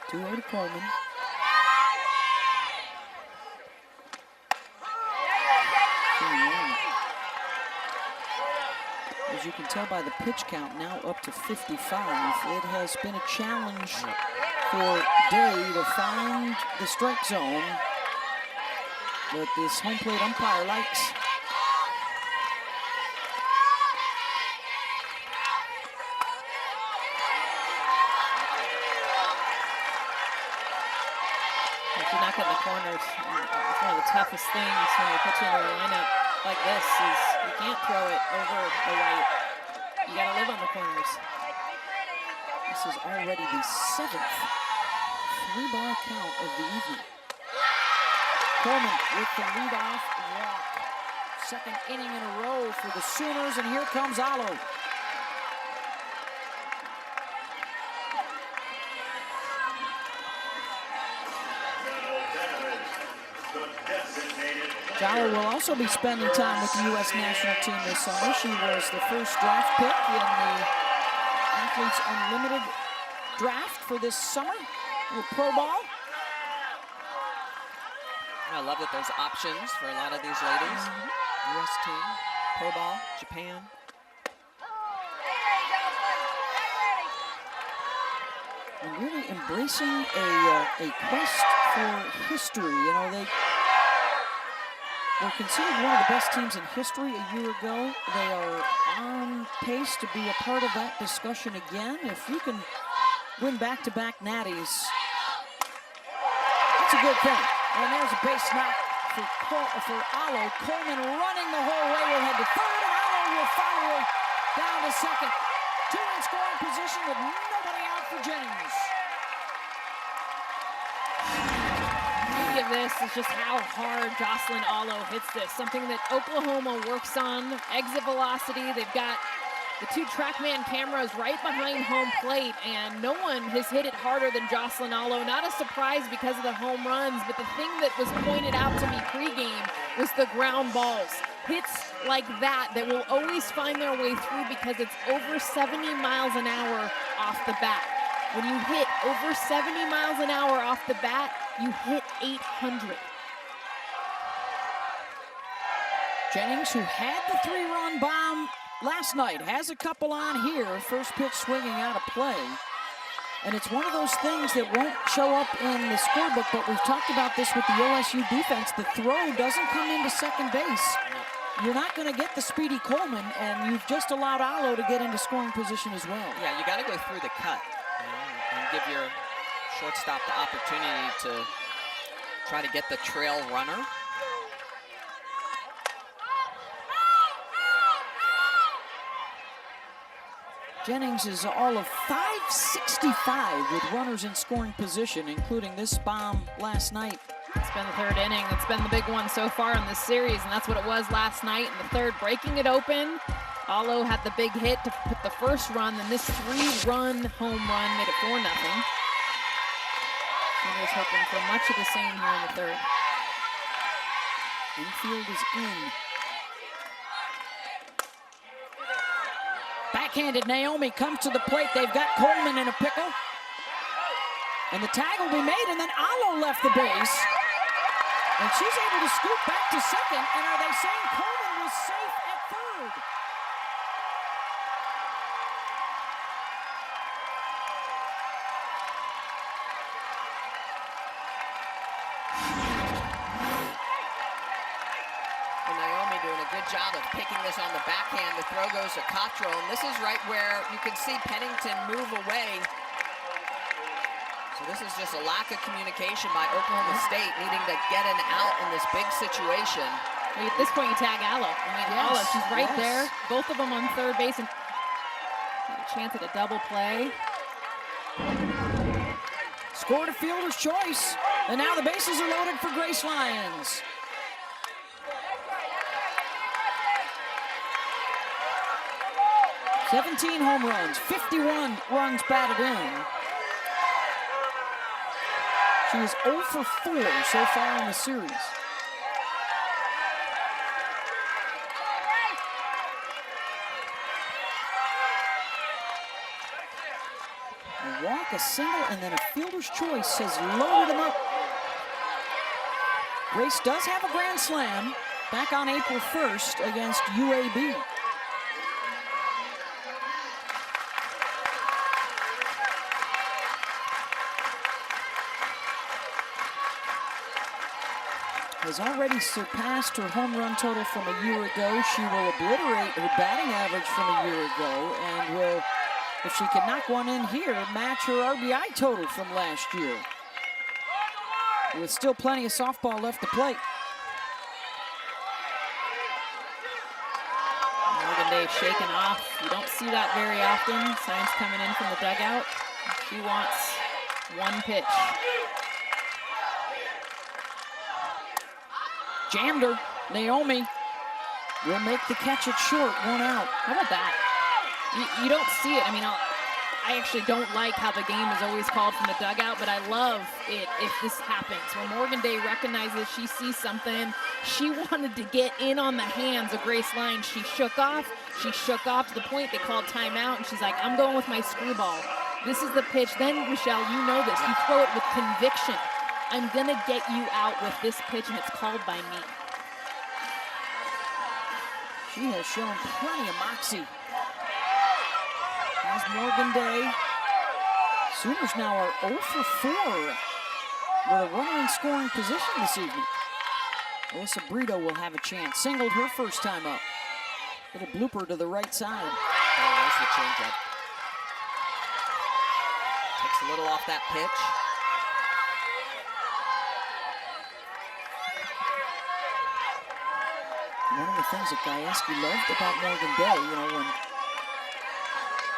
Two-way to Coleman. As you can tell by the pitch count, now up to 55. It has been a challenge for Day to find the strike zone, but this home plate umpire likes. If you're not getting the corners, it's one of the toughest things when they put you in a lineup like this is you can't throw it over the right. You gotta live on the corners. This is already the 7th three-ball count of the evening. Coleman with the leadoff walk. Second inning in a row for the Sooners, and here comes Allo. Jolly will also be spending time with the U.S. national team this summer. She was the first draft pick in the Athletes Unlimited draft for this summer with pro ball. I love that there's options for a lot of these ladies. U.S. team, pro ball, Japan. And really embracing a quest for history. You know, they were considered one of the best teams in history a year ago. They are on pace to be a part of that discussion again. If you can win back-to-back natties, that's a good thing. And there's a base knock for Allo. Coleman running the whole way. Will head to third, and Allo will follow her down to second. Two in scoring position with nobody out for Jennings. Of this is just how hard Jocelyn Allo hits this. Something that Oklahoma works on. Exit velocity. They've got the two TrackMan cameras right behind home plate, and no one has hit it harder than Jocelyn Allo. Not a surprise because of the home runs, but the thing that was pointed out to me pregame was the ground balls. Hits like that will always find their way through because it's over 70 miles an hour off the bat. When you hit over 70 miles an hour off the bat, you hit 800. Jennings, who had the three-run bomb last night, has a couple on here. First pitch swinging out of play. And it's one of those things that won't show up in the scorebook, but we've talked about this with the OSU defense. The throw doesn't come into second base. You're not going to get the speedy Coleman, and you've just allowed Alo to get into scoring position as well. Yeah, you got to go through the cut, and give your shortstop the opportunity to try to get the trail runner. Jennings is all of 565 with runners in scoring position, including this bomb last night. It's been the third inning. It's been the big one so far in this series, and that's what it was last night in the third, breaking it open. Alo had the big hit to put the first run, and this 3-run home run made it 4-0. And was hoping for much of the same here in the third. Infield is in. Backhanded Naomi comes to the plate. They've got Coleman in a pickle. And the tag will be made, and then Alo left the base. And she's able to scoot back to second. And are they saying Coleman was safe at third? And Naomi doing a good job of picking this on the backhand. The throw goes to Cottrell, and this is right where you can see Pennington move away. So this is just a lack of communication by Oklahoma State, needing to get an out in this big situation. I mean, at this point, you tag Alo. I mean, Yes, Alo, she's right yes. there. Both of them on third base, and a chance at a double play. Scored a fielder's choice. And now the bases are loaded for Grace Lyons. "17 home runs, 51 runs batted in. She is 0 for 4 so far in the series. A walk, a single, and then a fielder's choice has loaded him up. Grace does have a grand slam back on April 1st against UAB. Has already surpassed her home run total from a year ago. She will obliterate her batting average from a year ago and will, if she can knock one in here, match her RBI total from last year. With still plenty of softball left to play. Morgan Day shaken off. You don't see that very often. Signs coming in from the dugout. She wants one pitch. Jammed her. Naomi will make the catch it short, 1 out. How about that? You don't see it. I mean, I actually don't like how the game is always called from the dugout, but I love it if this happens. When Morgan Day recognizes she sees something, she wanted to get in on the hands of Grace Lyons. She shook off. She shook off to the point they called timeout, and she's like, I'm going with my screwball. This is the pitch. Then, Michelle, you know this. You throw it with conviction. I'm going to get you out with this pitch, and it's called by me. She has shown plenty of moxie. As Morgan Day. Sooners now are 0 for 4 with a runner in scoring position this evening. Alyssa Brito will have a chance. Singled her first time up. Little blooper to the right side. Oh, there's the changeup. Takes a little off that pitch. One of the things that Gajewski loved about Morgan Day, you know, when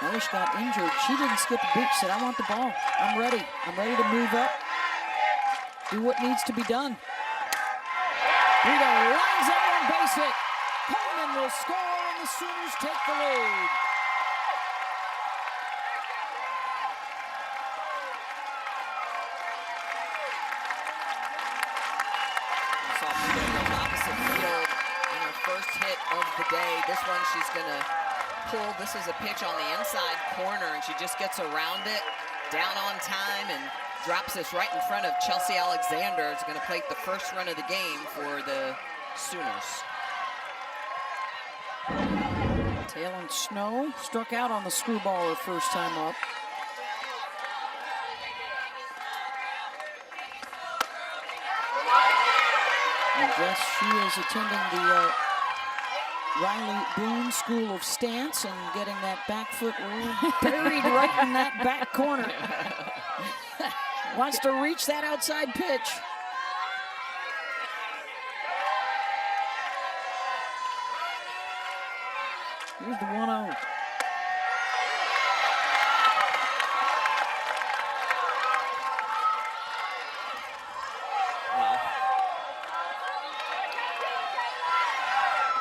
Elish got injured, she didn't skip a beat. She said, I want the ball. I'm ready. I'm ready to move up. Do what needs to be done. Brito lines out on base hit. Coleman will score, and the Sooners take the lead. We saw Brito go opposite field in her first hit of the day. This one she's gonna pull. This is a pitch on the inside corner, and she just gets around it, down on time, and drops this right in front of Chelsea Alexander. It's gonna plate the first run of the game for the Sooners. Ellen Snow struck out on the screwball her first time up. I guess she is attending the Riley Boone School of Stance and getting that back foot buried right in that back corner. Wants to reach that outside pitch. Here's the 1-0.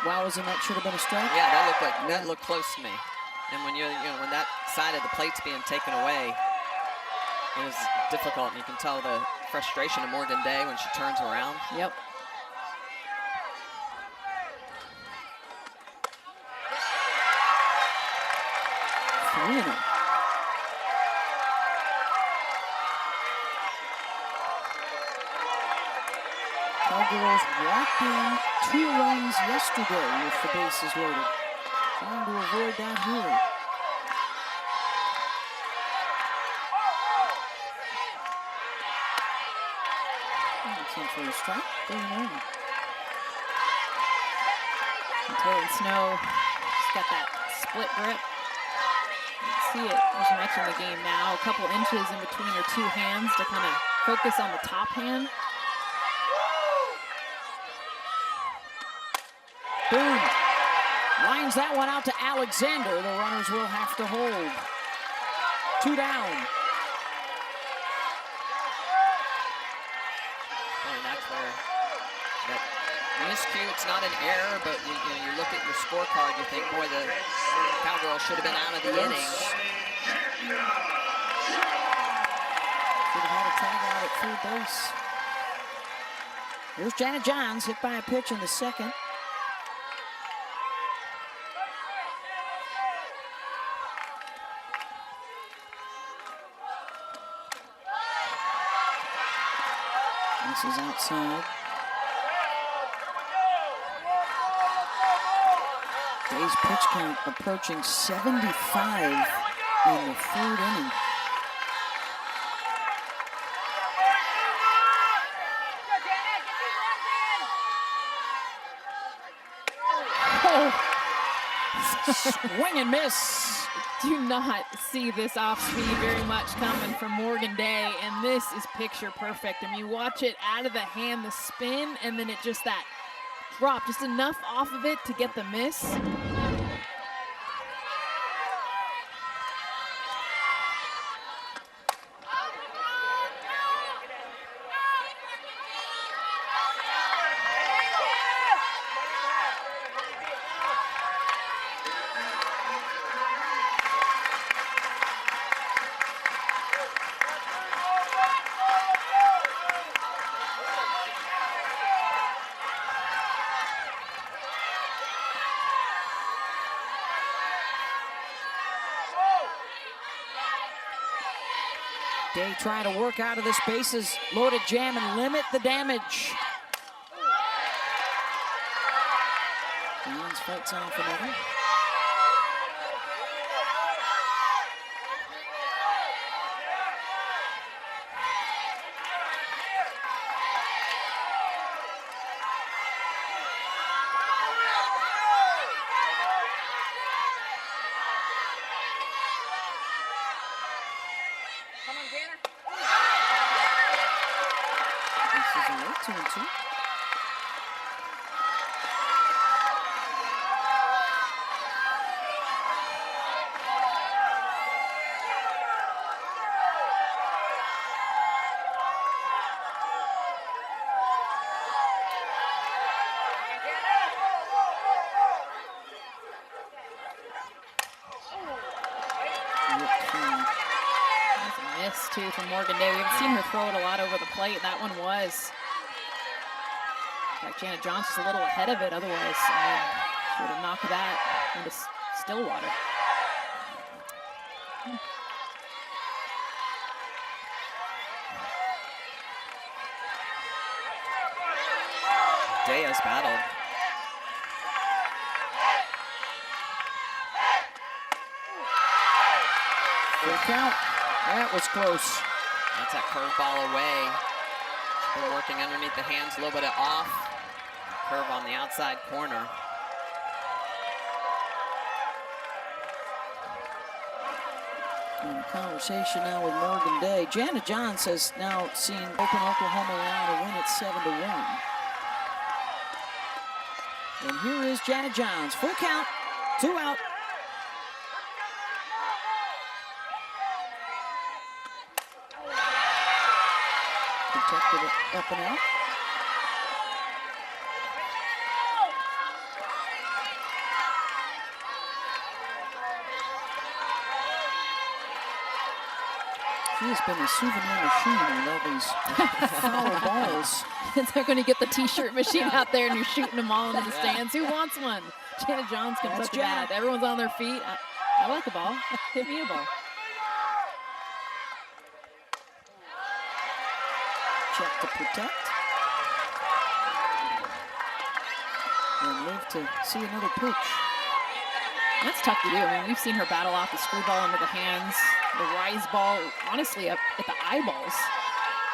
Wow, and that should have been a strike? Yeah, that looked close to me. And when when that side of the plate's being taken away, it was difficult, and you can tell the frustration of Morgan Day when she turns around. Yep. Cowgirls walked in 2 runs yesterday with the bases loaded. Trying to avoid that here. That's for a strike. Taylor Snow, she's got that split grip. See it as much in the game now. A couple inches in between her 2 hands to kind of focus on the top hand. Boone lines that one out to Alexander. The runners will have to hold. 2 down. And that's where that miscue, it's not an error, but you look at your scorecard, you think, boy, the Cowgirls should have been out of the inning. Should have had a tag out at third base. Here's Janet Johns, hit by a pitch in the second. This is outside. Day's pitch count approaching 75 in the 3rd inning. Swing and miss. Do not see this off speed very much coming from Morgan Day, and this is picture perfect. I mean, watch it out of the hand, the spin, and then it just that drop, just enough off of it to get the miss. Day trying to work out of this bases loaded jam and limit the damage. Ians fights off another. This is a late 2-2. Miss too from Morgan Day. We haven't seen her throw it a lot over the plate. That one was. In fact, Janet Johns just a little ahead of it. Otherwise, she would have knocked that into Stillwater. Day has battled. Full count. That was close. That's that curveball away. She's been working underneath the hands, a little bit of off. Curve on the outside corner. In a conversation now with Morgan Day. Jana Johns has now seen Open Oklahoma line a win at 7-1. And here is Jana Johns. Full count, 2 out. Protected it up and out. She has been a souvenir machine with all these foul balls. They're going to get the t-shirt machine out there and you're shooting them all into the stands. Who wants one? Jana Johns comes up to bat. Everyone's on their feet. I like a ball. Hit me a ball. Check to protect. And live to see another pitch. That's tough to do. I mean, we've seen her battle off the screwball into the hands, the rise ball, honestly, up at the eyeballs.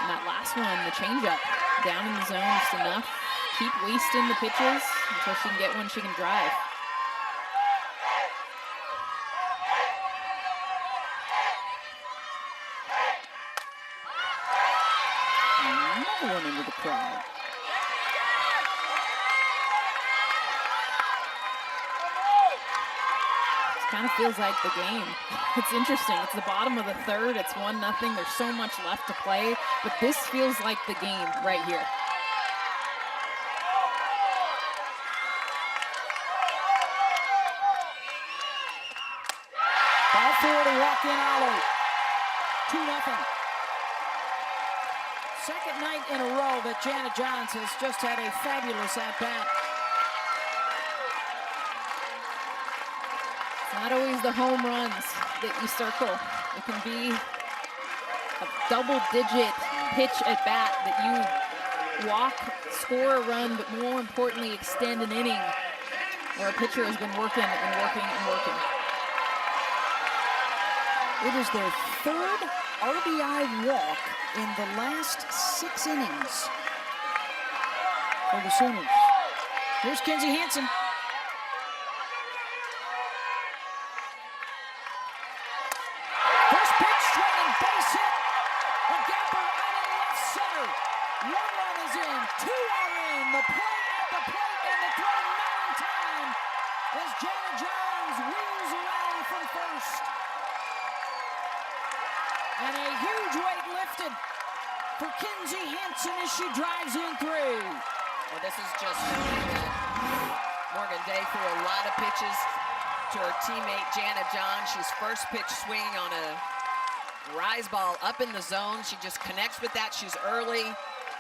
And that last one, the changeup, down in the zone just enough. Keep wasting the pitches until she can get one she can drive. Another one into the crowd. Kind of feels like the game. It's interesting. It's the bottom of the third. It's 1-0. There's so much left to play, but this feels like the game right here. Ball four to walk in Allo. 2-0. Second night in a row that Jana Johns has just had a fabulous at-bat. Not always the home runs that you circle. It can be a double-digit pitch at bat that you walk, score a run, but more importantly, extend an inning where a pitcher has been working and working and working. It is their third RBI walk in the last 6 innings for the Sooners. Here's Kinzie Hansen. And a huge weight lifted for Kinzie Hansen as she drives in 3. Well, this is just Morgan Day threw a lot of pitches to her teammate Jana Johns. She's first pitch swinging on a rise ball up in the zone. She just connects with that. She's early,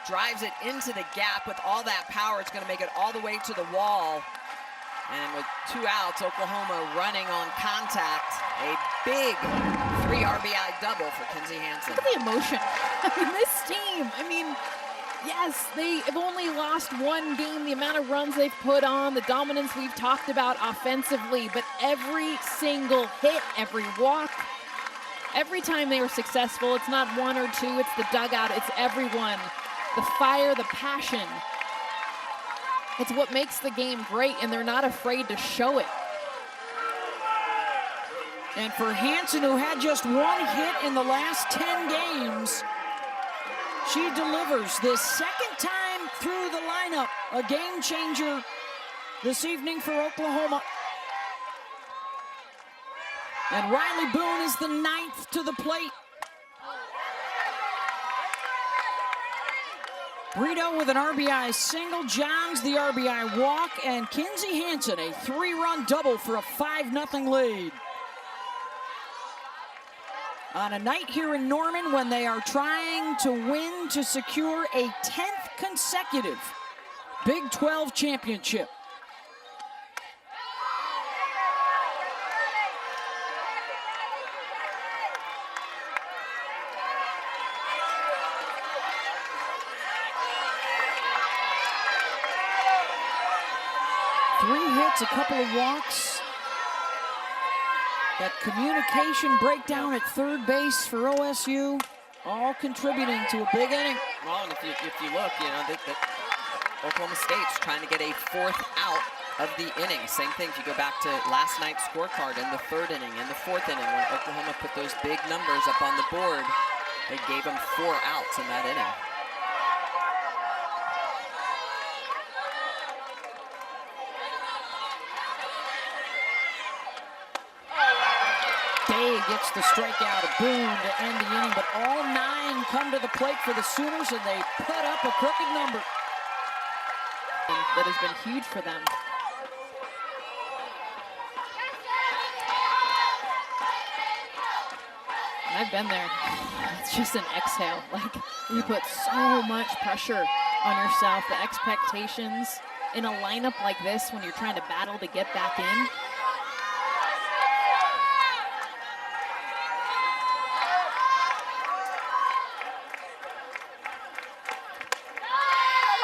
drives it into the gap with all that power. It's going to make it all the way to the wall. And with 2 outs, Oklahoma running on contact. A big 3 RBI double for Kinzie Hansen. Look at the emotion. I mean, this team, yes, they have only lost 1 game, the amount of runs they've put on, the dominance we've talked about offensively, but every single hit, every walk, every time they were successful, it's not 1 or 2, it's the dugout, it's everyone. The fire, the passion. It's what makes the game great, and they're not afraid to show it. And for Hansen, who had just 1 hit in the last 10 games, she delivers this second time through the lineup. A game changer this evening for Oklahoma. And Riley Boone is the 9th to the plate. Brito with an RBI single, Johns the RBI walk, and Kinzie Hansen a 3-run double for a 5-0 lead. On a night here in Norman when they are trying to win to secure a 10th consecutive Big 12 championship. Three hits, a couple of walks. That communication breakdown at third base for OSU, all contributing to a big inning. Well, and if you look, you know, that Oklahoma State's trying to get a 4th out of the inning. Same thing if you go back to last night's scorecard in the 3rd inning and the 4th inning when Oklahoma put those big numbers up on the board. They gave them 4 outs in that inning. Day gets the strikeout of Boone to end the inning, but all 9 come to the plate for the Sooners, and they put up a crooked number. That has been huge for them. I've been there. It's just an exhale. Like, you put so much pressure on yourself, the expectations in a lineup like this when you're trying to battle to get back in.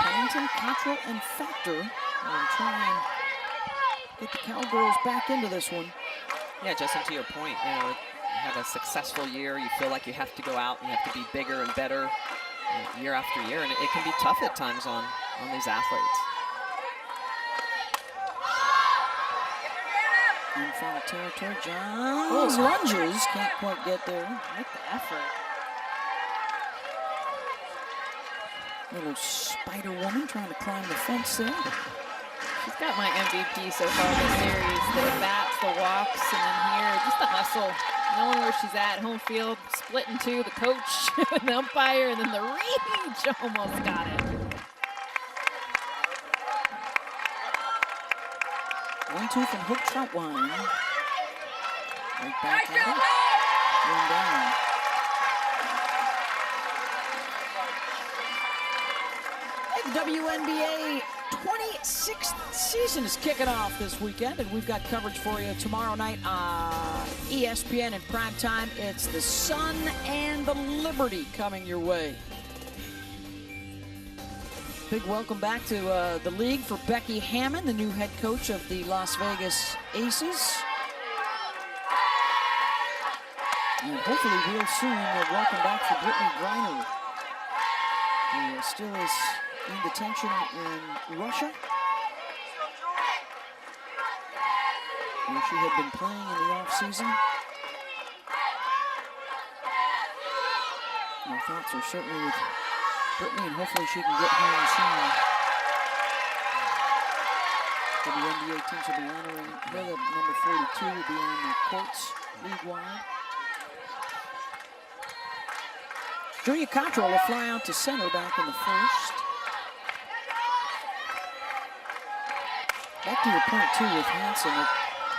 Pennington, Cottrell, and Factor will try and get the Cowgirls back into this one. Yeah, Justin, to your point, you know, you have a successful year, you feel like you have to go out and you have to be bigger and better year after year, and it can be tough at times on these athletes. In foul territory, Johns lunges, can't quite get there. I like the effort. Little spider woman trying to climb the fence there. She's got my MVP so far in this series. The bats, the walks, and then here, just the hustle. Knowing where she's at, home field, split in 2, the coach, the umpire, and then the reach. Almost got it. 1-2 from Hope Troutwine. Right back at it. One down. The WNBA 26th season is kicking off this weekend, and we've got coverage for you tomorrow night on ESPN in prime time. It's the Sun and the Liberty coming your way. Big welcome back to the league for Becky Hammon, the new head coach of the Las Vegas Aces. And hopefully real soon, welcome back for Brittany Griner, who still is in detention in Russia, where she had been playing in the offseason. Our thoughts are certainly with Brittany, and hopefully she can get home soon. The NBA teams will be honoring her. The number 42 will be on the courts league-wide. Julia Cottrell will fly out to center back in the 1st. Back to your point, too, with Hanson,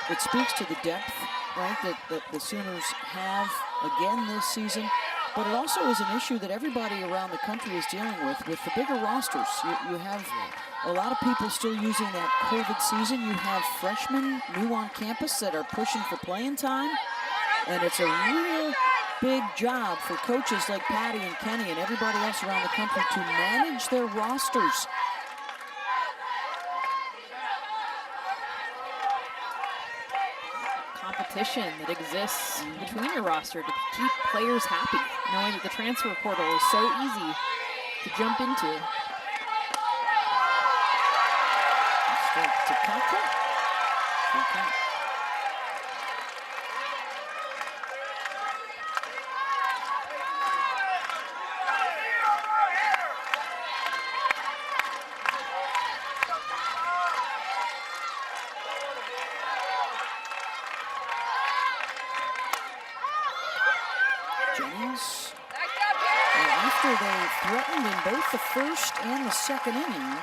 it speaks to the depth, right, that the Sooners have again this season. But it also is an issue that everybody around the country is dealing with the bigger rosters. You have a lot of people still using that COVID season. You have freshmen new on campus that are pushing for playing time. And it's a real big job for coaches like Patty and Kenny and everybody else around the country to manage their rosters. Competition that exists between your roster to keep players happy, knowing that the transfer portal is so easy to jump into. Straight to Cottrell. Jennings, and after they threatened in both the 1st and the 2nd inning,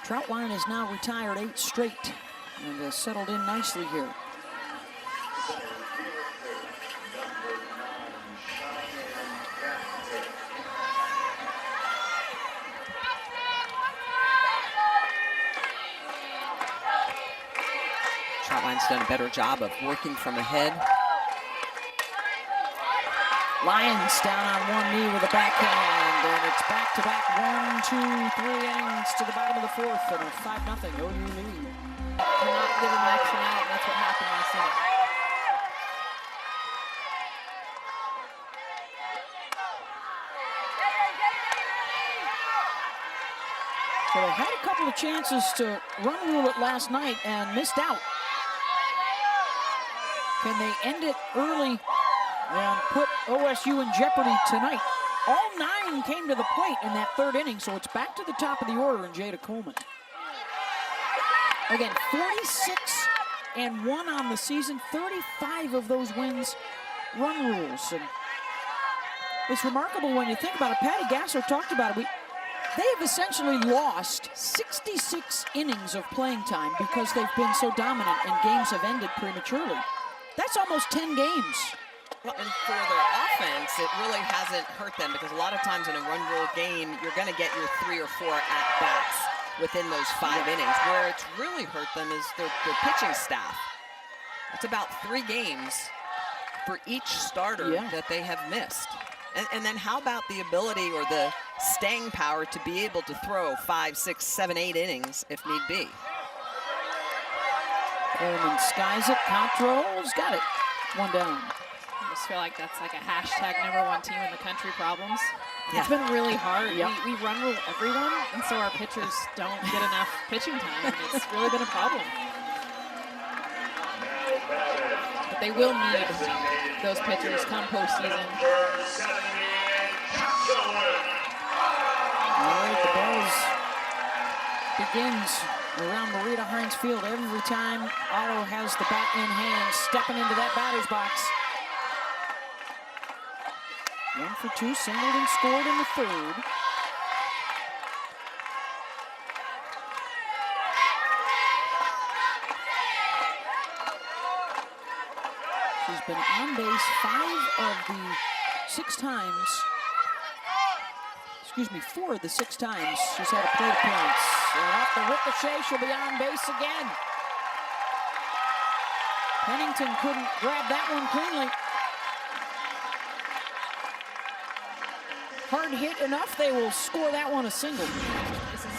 Troutwine has now retired 8 straight and has settled in nicely here. Troutwine's done a better job of working from ahead. Lyons down on one knee with a backhand, and it's back-to-back 1, 2, 3 innings to the bottom of the 4th, and a 5-0 OU lead. Cannot give him an extra out, and that's what happened last inning. So they had a couple of chances to run rule it last night and missed out. Can they end it early and put OSU in jeopardy tonight? All 9 came to the plate in that 3rd inning, so it's back to the top of the order in Jada Coleman. Again, 46-1 on the season, 35 of those wins run rules. And it's remarkable when you think about it. Patty Gasser talked about it. They have essentially lost 66 innings of playing time because they've been so dominant and games have ended prematurely. That's almost 10 games. Well, and for their offense, it really hasn't hurt them because a lot of times in a run rule game, you're going to get your 3 or 4 at-bats within those 5 innings. Where it's really hurt them is their pitching staff. It's about 3 games for each starter that they have missed. And then how about the ability or the staying power to be able to throw 5, 6, 7, 8 innings if need be? Coleman skies it, controls, got it. 1 down. I just feel like that's like a hashtag #1 team in the country problems. Yeah. It's been really hard. We run rule everyone, and so our pitchers don't get enough pitching time, and it's really been a problem. But they will need those pitchers come postseason. All right, the buzz begins around Marita Hines Field every time Otto has the bat in hand, stepping into that batter's box. 1 for 2, singled and scored in the 3rd. She's been on base 5 of the 6 times. Excuse me, 4 of the 6 times she's had a plate appearance. And off the ricochet, she'll be on base again. Pennington couldn't grab that one cleanly. Hard hit enough, they will score that one a single. This is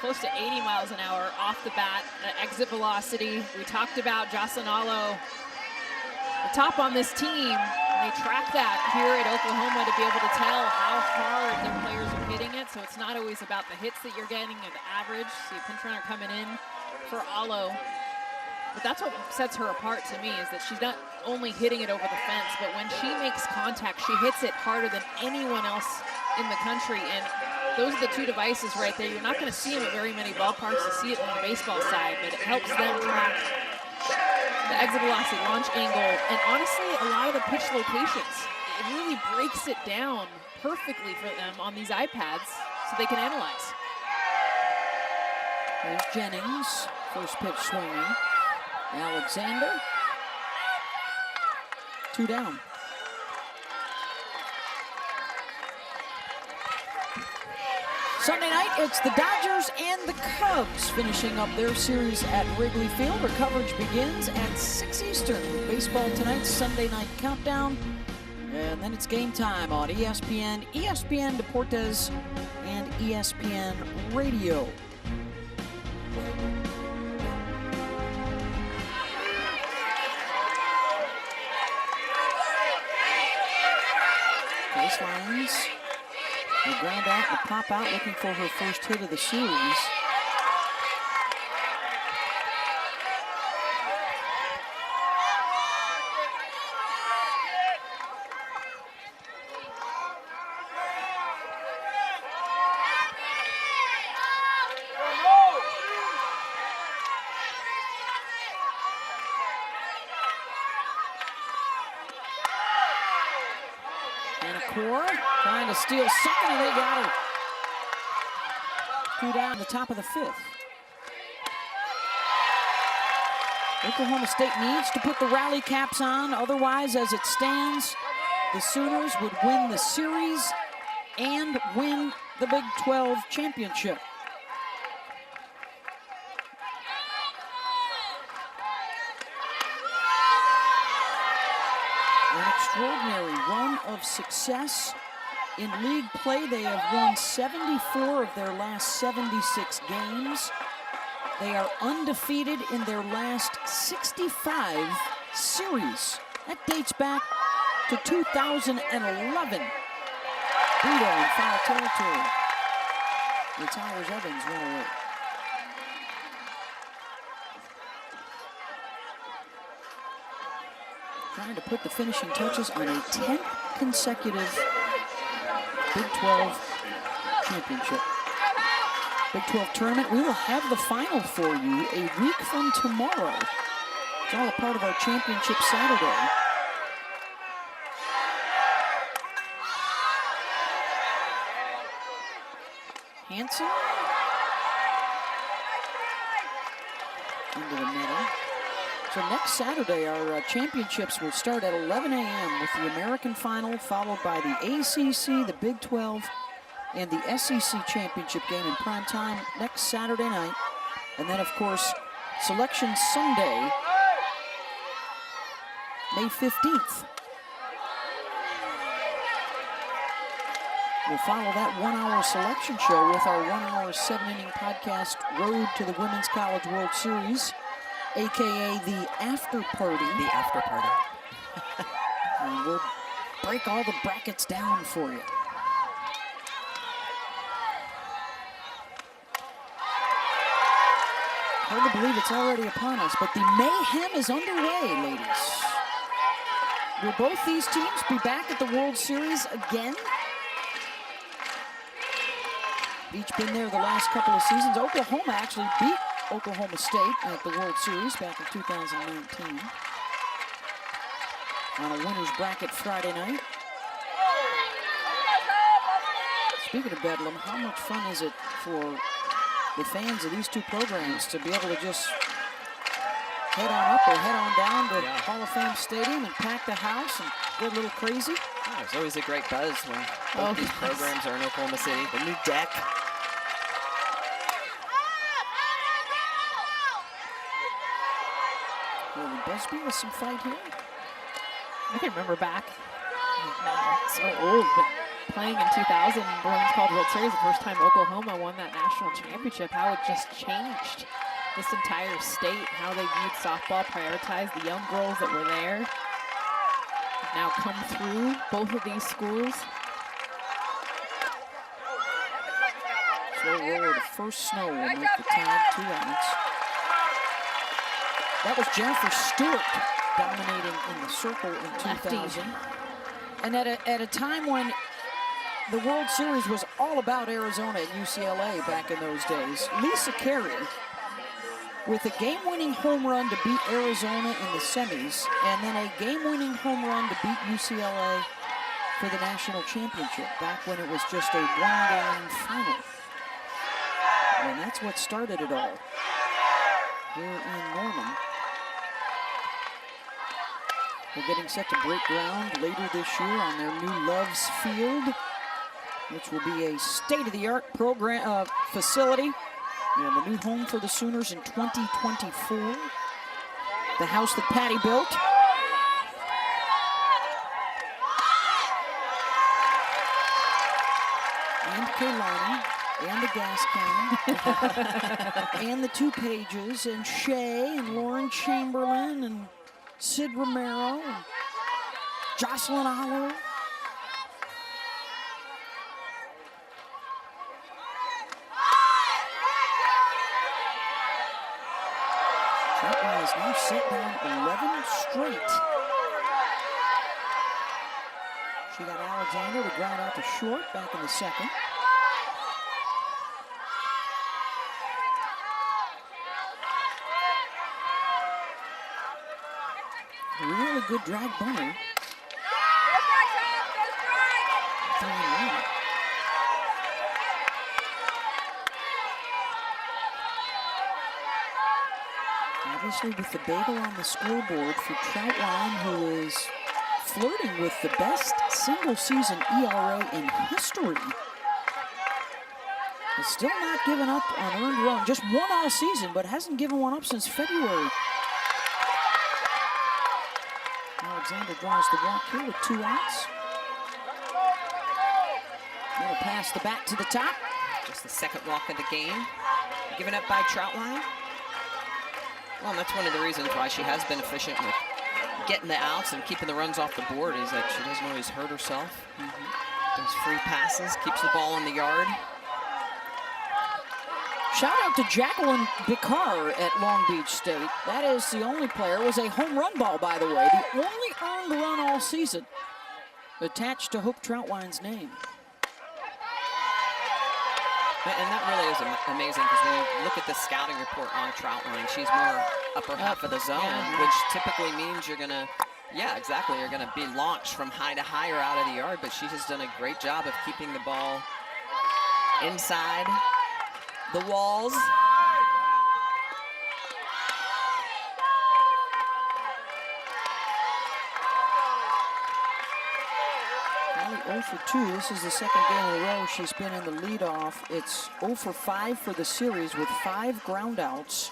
close to 80 miles an hour off the bat, exit velocity. We talked about Jocelyn Alo, the top on this team. They track that here at Oklahoma to be able to tell how hard their players are hitting it. So it's not always about the hits that you're getting or the average. See a pinch runner coming in for Alo. But that's what sets her apart to me, is that she's not only hitting it over the fence, but when she makes contact, she hits it harder than anyone else in the country. And those are the 2 devices right there. You're not going to see them at very many ballparks to see it on the baseball side, but it helps them track the exit velocity, launch angle, and honestly, a lot of the pitch locations. It really breaks it down perfectly for them on these iPads so they can analyze. There's Jennings, first pitch swinging. Alexander, 2 down. Sunday night, it's the Dodgers and the Cubs finishing up their series at Wrigley Field. Our coverage begins at 6 Eastern. Baseball tonight's Sunday night countdown. And then it's game time on ESPN, ESPN Deportes, and ESPN Radio. Baselines. The ground out and the pop out, looking for her first hit of the series. Trying to steal second, and they got her. 2 down, the top of the 5th. Oklahoma State needs to put the rally caps on. Otherwise, as it stands, the Sooners would win the series and win the Big 12 championship. An extraordinary run of success in league play. They have won 74 of their last 76 games. They are undefeated in their last 65 series. That dates back to 2011. Brito in foul territory. Retires Evans 1-0. Trying to put the finishing touches on a 10th consecutive Big 12 championship. Big 12 tournament. We will have the final for you a week from tomorrow. It's all a part of our championship Saturday. Hanson into the middle. So next Saturday, our championships will start at 11 a.m. with the American final, followed by the ACC, the Big 12, and the SEC championship game in prime time next Saturday night. And then, of course, Selection Sunday, May 15th. We'll follow that 1-hour selection show with our 1-hour 7-inning podcast, Road to the Women's College World Series, AKA the after party. The after party. And we'll break all the brackets down for you. Hard to believe it's already upon us, but the mayhem is underway, ladies. Will both these teams be back at the World Series again? Each been there the last couple of seasons. Oklahoma actually beat Oklahoma State at the World Series back in 2019 on a winner's bracket Friday night. Speaking of Bedlam, how much fun is it for the fans of these two programs to be able to just head on up or head on down to Hall of Fame Stadium and pack the house and get a little crazy? Oh, there's always a great buzz when both these programs are in Oklahoma City. The new deck. Will Busby with some fight here? I can remember back, now it's so old, but playing in 2000 in the Women's College World Series, the first time Oklahoma won that national championship, how it just changed this entire state, how they viewed softball, prioritized the young girls that were there. Now come through both of these schools. Slow roller to first. Snow will make the tag, 2 outs. That was Jennifer Stewart dominating in the circle in 2000. And at a time when the World Series was all about Arizona and UCLA back in those days, Lisa Carey, with a game-winning home run to beat Arizona in the semis, and then a game-winning home run to beat UCLA for the national championship, back when it was just a one-game final. And that's what started it all here in Norman. They're getting set to break ground later this year on their new Loves Field, which will be a state-of-the-art program facility. And the new home for the Sooners in 2024. The house that Patty built. And Kaylani, and the gas can, and the 2 Pages, and Shay, and Lauren Chamberlain, and Sid Romero, and Jocelyn Aller. Troutwine has now set down 11 straight. She got Alexander to ground out to short back in the second. Really good drag bunny. 3-1. Obviously with the bagel on the scoreboard for Troutwine, who is flirting with the best single-season ERA in history. Has still not given up on earned run. Just one all season, but hasn't given one up since February. Alexander draws the walk here with 2 outs. Gonna pass the bat to the top. Just the second walk of the game. Given up by Troutwine. Well, and that's one of the reasons why she has been efficient with getting the outs and keeping the runs off the board, is that she doesn't always hurt herself. Those free passes, keeps the ball in the yard. Shout out to Jacqueline Bicar at Long Beach State. That is the only player. It was a home run ball, by the way. The only earned run all season attached to Hope Troutwine's name. And that really is amazing, because when you look at the scouting report on Troutwine, she's more upper half of the zone, which typically means you're going to, yeah, exactly, you're going to be launched from high to high or out of the yard, but she has done a great job of keeping the ball inside the walls. Kylie 0 for 2. This is the second game in a row she's been in the leadoff. It's 0 for 5 for the series with 5 groundouts.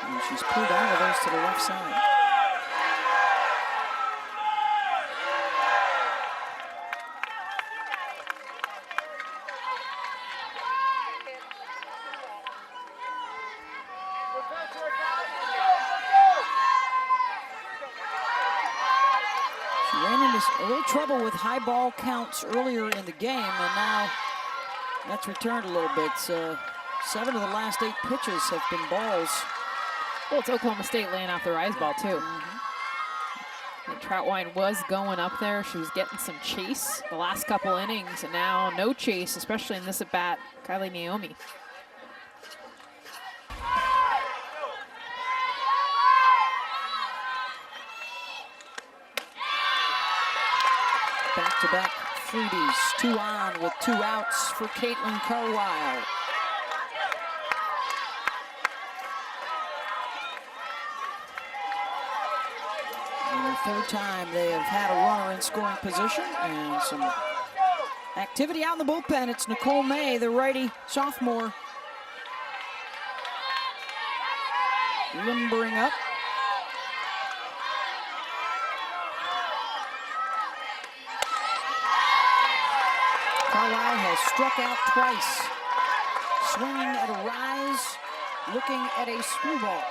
And she's pulled all of those to the left side. A little trouble with high ball counts earlier in the game, and now that's returned a little bit. 7 of the last 8 pitches have been balls. Well, it's Oklahoma State laying out the rise ball, too. And Troutwine was going up there. She was getting some chase the last couple innings, and now no chase, especially in this at-bat, Kylie Naomi. Back-to-back freebies, 2 on with 2 outs for Caitlin Carwile. And the third time they have had a runner in scoring position, and some activity out in the bullpen. It's Nicole May, the righty sophomore, limbering up. Carwile has struck out twice. Swinging at a rise, looking at a screwball.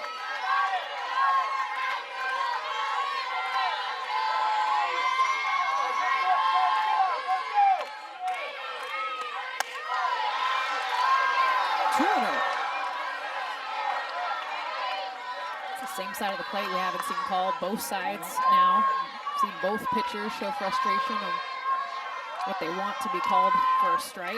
It's the same side of the plate we haven't seen called. Both sides now. Seen both pitchers show frustration on what they want to be called for a strike.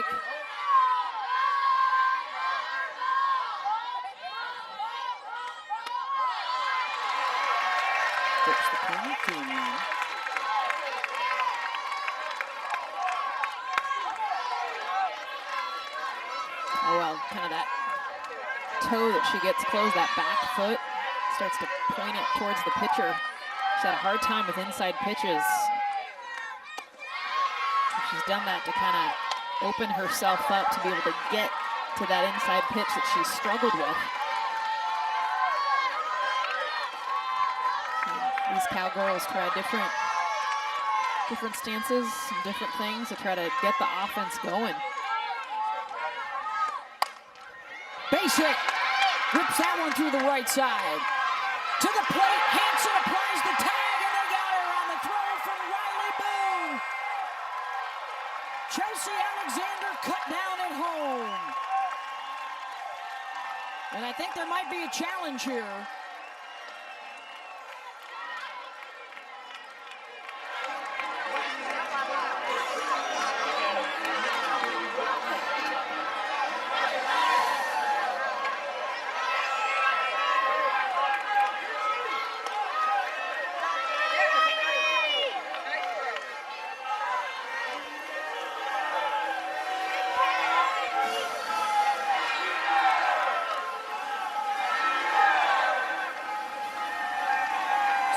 Flips the corner to him now. Oh well, kind of that toe that she gets closed, that back foot, starts to point it towards the pitcher. She's had a hard time with inside pitches. She's done that to kind of open herself up to be able to get to that inside pitch that she's struggled with. So these Cowgirls try different stances and different things to try to get the offense going. Base hit. Rips that one through the right side. To the plate. Hanson applies the tag, and they got her on the throw from Riley Boone. Chelsea Alexander cut down at home. And I think there might be a challenge here.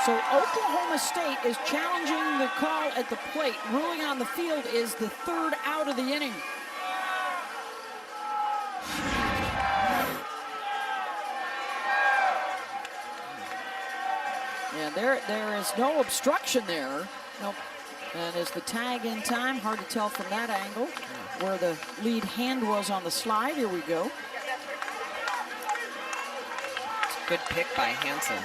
So Oklahoma State is challenging the call at the plate. Ruling on the field is the 3rd out of the inning. Yeah, there is no obstruction there. Nope. And is the tag in time? Hard to tell from that angle where the lead hand was on the slide. Here we go. It's a good pick by Hansen.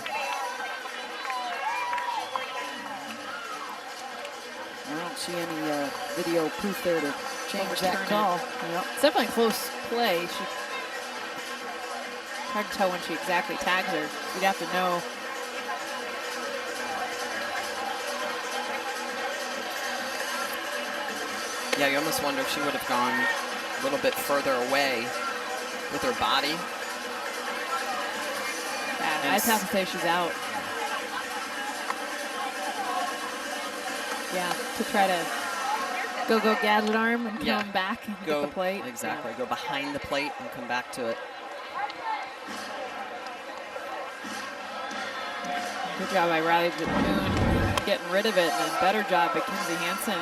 I don't see any video proof there to change that call. Yep. It's definitely a close play. Hard to tell when she exactly tags her. You'd have to know. Yeah, you almost wonder if she would have gone a little bit further away with her body. Yeah, I'd have to say she's out. Yeah, to try to go gadget arm and come back and get the plate. Exactly, go behind the plate and come back to it. Good job by Riley Moon getting rid of it, and a better job by Kinsey Hansen.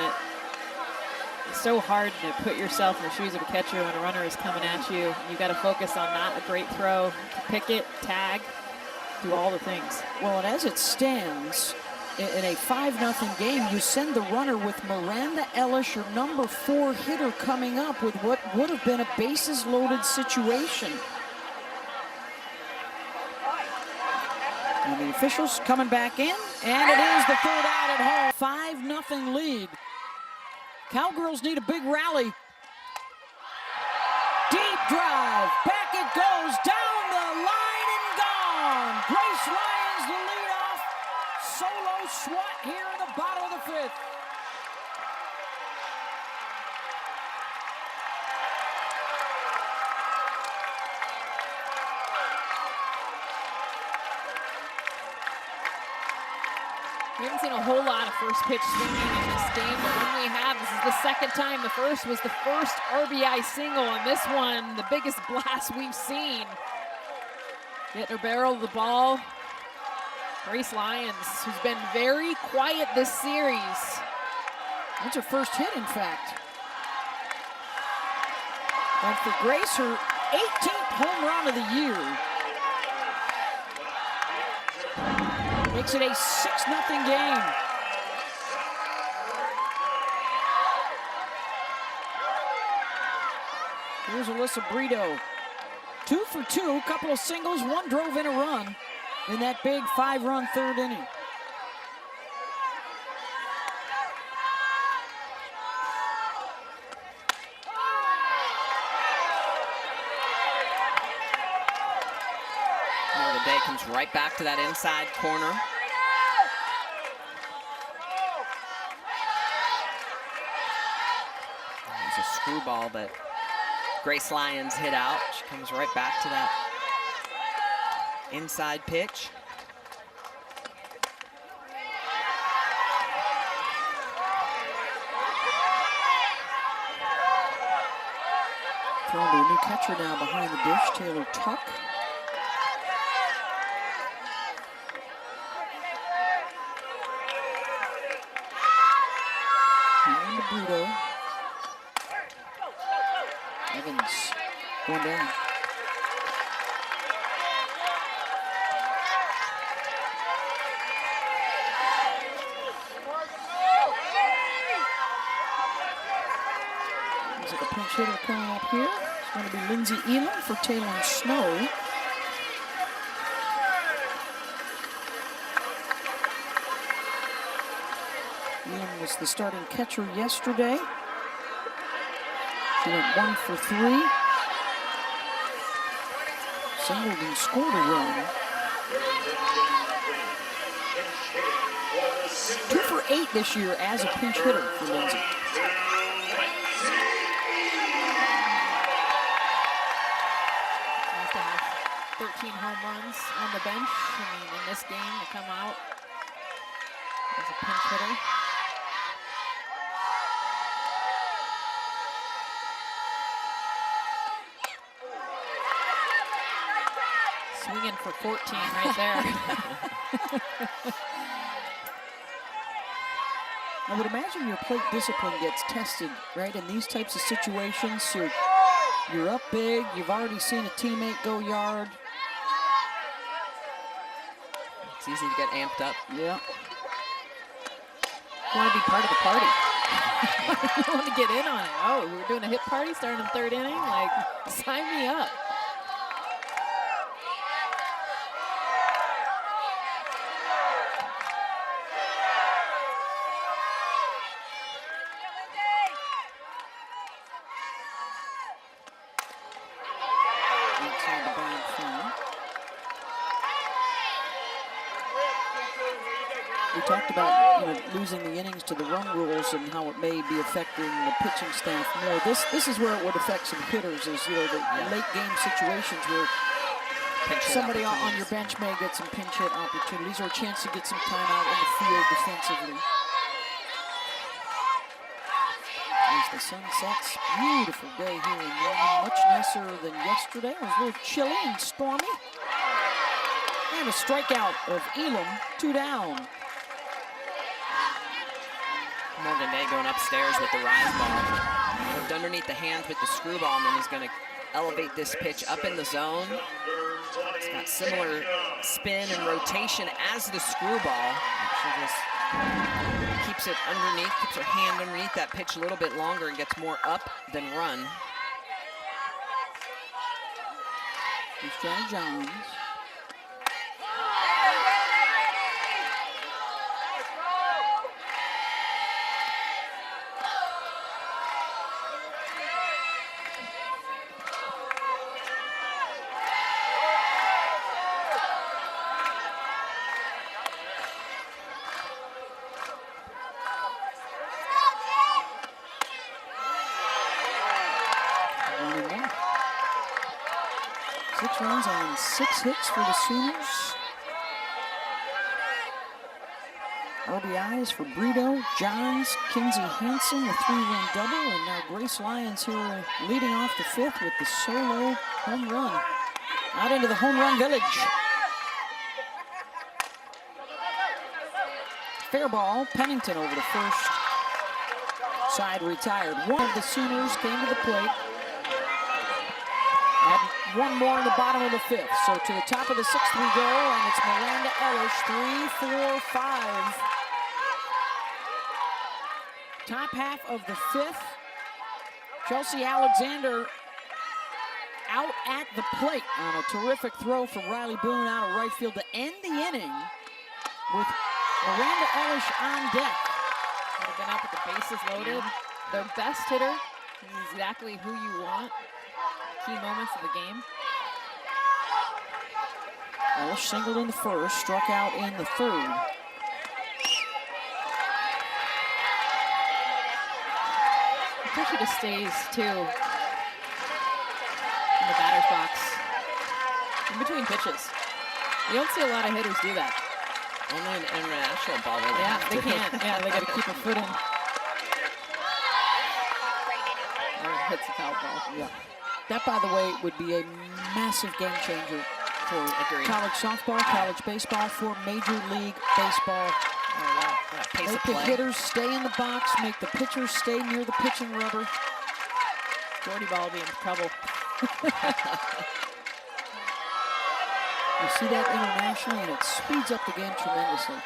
It's so hard to put yourself in the shoes of a catcher when a runner is coming at you. You got to focus on not a great throw, pick it, tag, do all the things. Well, and as it stands, in a 5-0 game, you send the runner with Miranda Ellis, your number 4 hitter, coming up with what would have been a bases-loaded situation. And the officials coming back in, and it is the 3rd out at home. 5-0 lead. Cowgirls need a big rally. Deep drive, back it goes, down the line and gone. Grace Lyons, the leadoff solo swat here in the bottom of the 5th. We haven't seen a whole lot of first pitch swinging in this game, but when we have, this is the 2nd time. The first was the first RBI single, and this one, the biggest blast we've seen. Getting her barrel of the ball. Grace Lyons, who's been very quiet this series. That's her first hit, in fact. And for Grace, her 18th home run of the year. Makes it a 6-0 game. Here's Alyssa Brito. 2 for 2, couple of singles, 1 drove in a run in that big 5-run 3rd inning. Day comes right back to that inside corner. There's a screwball that Grace Lyons hit out. She comes right back to that inside pitch. Thrown to a new catcher now behind the dish, Taylor Tuck. Brito. Evans going down. Looks like a pinch hitter coming up here. It's going to be Lindsay Elam for Taylor Snow. Elam was the starting catcher yesterday. She went 1 for 3. Singled and scored a run. 2 for 8 this year as a pinch hitter for Lindsay. Nice to have 13 home runs on the bench. I mean, in this game to come out as a pinch hitter. Swinging for 14 right there. I would imagine your plate discipline gets tested, right? In these types of situations, you're up big, you've already seen a teammate go yard. It's easy to get amped up. Yeah. want to be part of the party. You want to get in on it. Oh, we're doing a hit party starting in third inning? Like, sign me up. Inside the bag throw. We talked about losing the innings to the run rules and how it may be affecting the pitching staff more. This is where it would affect some hitters, is the late game situations where somebody on your bench may get some pinch hit opportunities or a chance to get some time out in the field defensively. As the sun sets, beautiful day here in Norman, much nicer than yesterday. It was a little chilly and stormy. And a strikeout of Elam, 2 down. Morgan Day going upstairs with the rise ball. Worked underneath the hands with the screwball and then is going to elevate this pitch up in the zone. It's got similar spin and rotation as the screwball. She just keeps it underneath, keeps her hand underneath that pitch a little bit longer and gets more up than run. Here's Johnny Johns. Runs on 6 hits for the Sooners. RBIs for Brito, Johns, Kinsey Hansen, a 3-run double, and now Grace Lyons here leading off the 5th with the solo home run. Out into the home run village. Fair ball, Pennington over the first. Side retired. One of the Sooners came to the plate. Had one more in the bottom of the 5th. So to the top of the 6th we go, and it's Miranda Ellish, 3, 4, 5. Top half of the 5th. Chelsea Alexander out at the plate on a terrific throw from Riley Boone out of right field to end the inning with Miranda Ellish on deck. Would have been up with the bases loaded. Their best hitter is exactly who you want. Key moments of the game. Ellish singled in the first, struck out in the 3rd. I think she just stays too in the batter's box in between pitches. You don't see a lot of hitters do that. Only an international ball. Yeah, they can't. Yeah, they got to keep a foot in. Or hits a foul ball. Yeah. That, by the way, would be a massive game changer for college softball, college baseball, for Major League Baseball. Oh, wow. Pace Make of the play. hitters stay in the box, make the pitchers stay near the pitching rubber. Jordy Ball be in trouble. You see that internationally, and it speeds up the game tremendously.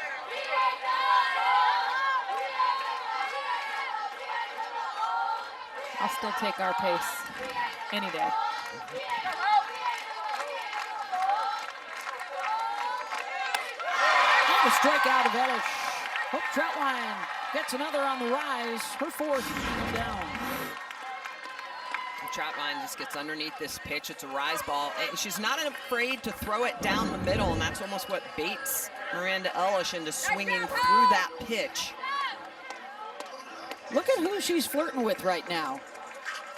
I'll still take our pace any day. And a strikeout of Ellish. Hope Troutline gets another on the rise. Her 4th down. Troutline just gets underneath this pitch. It's a rise ball. And she's not afraid to throw it down the middle, and that's almost what baits Miranda Ellish into swinging through that pitch. Look at who she's flirting with right now.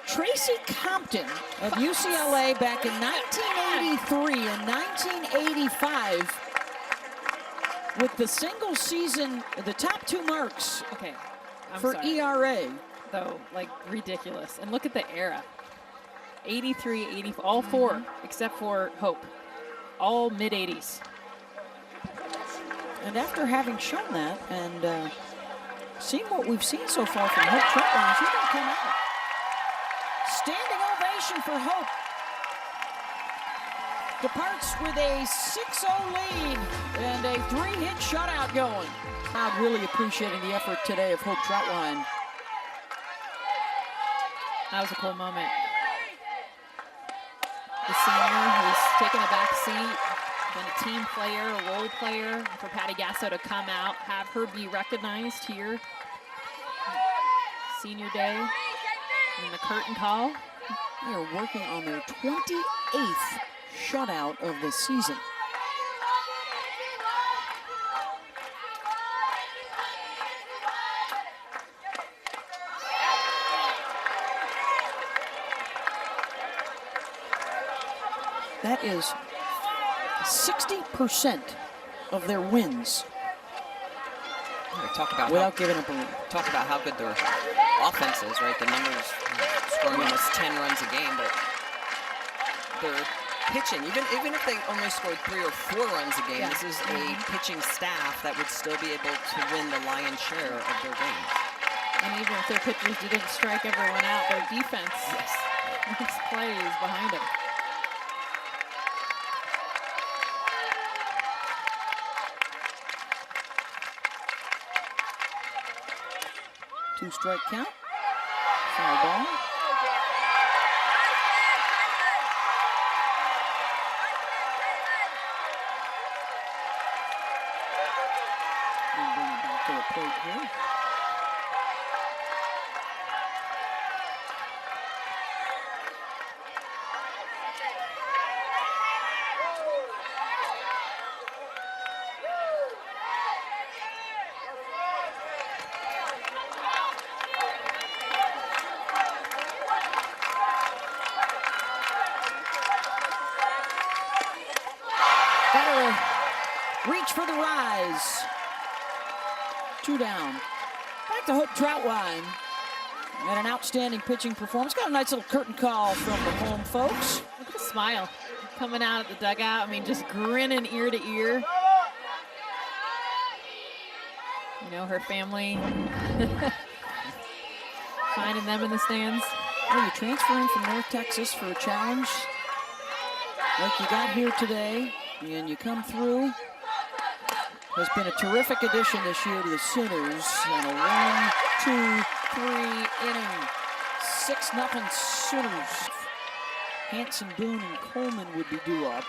Tracy Compton of UCLA back in 1983 and 1985 with the single season, the top 2 marks Okay, for sorry. ERA. Though, like, ridiculous. And look at the era. 83, 84, all 4 except for Hope. All mid-80s. And after having shown that and seeing what we've seen so far from Hope Troutline, she's going to come out. Standing ovation for Hope. departs with a 6-0 lead and a 3-hit shutout going. I'm really appreciating the effort today of Hope Troutwine. That was a cool moment. The senior who's taken a back seat, been a team player, a role player, for Patty Gasso to come out, have her be recognized here. Senior day, and the curtain call. They are working on their 28th shutout of the season. That is 60% of their wins Talk about without giving up a run. talk about how good their offense is, right? The numbers scoring almost 10 runs a game, but they're pitching. Even if they only scored 3 or 4 runs a game, this is a pitching staff that would still be able to win the lion's share of their games. And even if their pitchers didn't strike everyone out, their defense makes plays behind them. 2-strike count. Foul ball. And bring it back to the plate here. Reach for the rise. 2 down. Back to Hope Troutwine. Had an outstanding pitching performance. Got a nice little curtain call from the home folks. Look at the smile coming out at the dugout. I mean, just grinning ear to ear. You know, her family finding them in the stands. Well, you transferring from North Texas for a challenge like you got here today, and you come through. Has been a terrific addition this year to the Sooners. And a 1-2-3 inning. 6-0 Sooners. Hanson, Boone, and Coleman would be due up.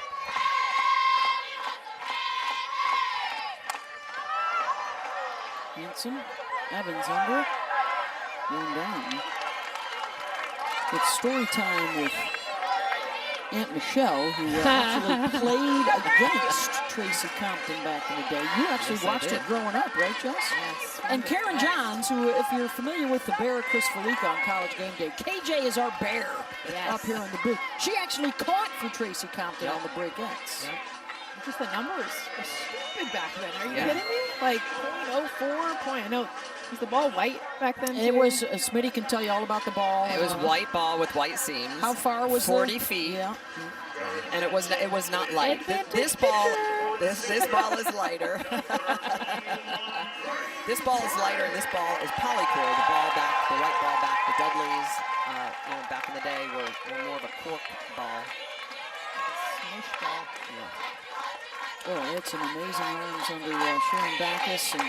Hanson, Evans under. 1 down. It's story time with Aunt Michelle, who actually played against Tracy Compton back in the day. You actually watched it growing up, right, Jess? Yes. And Karen Johns, who, if you're familiar with the Bear Chris Felica on College Game Day, KJ is our bear up here in the booth. She actually caught for Tracy Compton on the breakettes. Just the numbers are stupid back then. Are you kidding me? Like 0.04, no. Was the ball white back then, too? It was, Smitty can tell you all about the ball. It was white ball with white seams. How far was 40 it? feet. Yeah. And it was not light. This ball is lighter. This ball is lighter, and this ball is polycore. The white ball back, the Dudleys, back in the day were more of a cork ball. Smush ball. Oh, it's an amazing arms under Sharon Backus. And,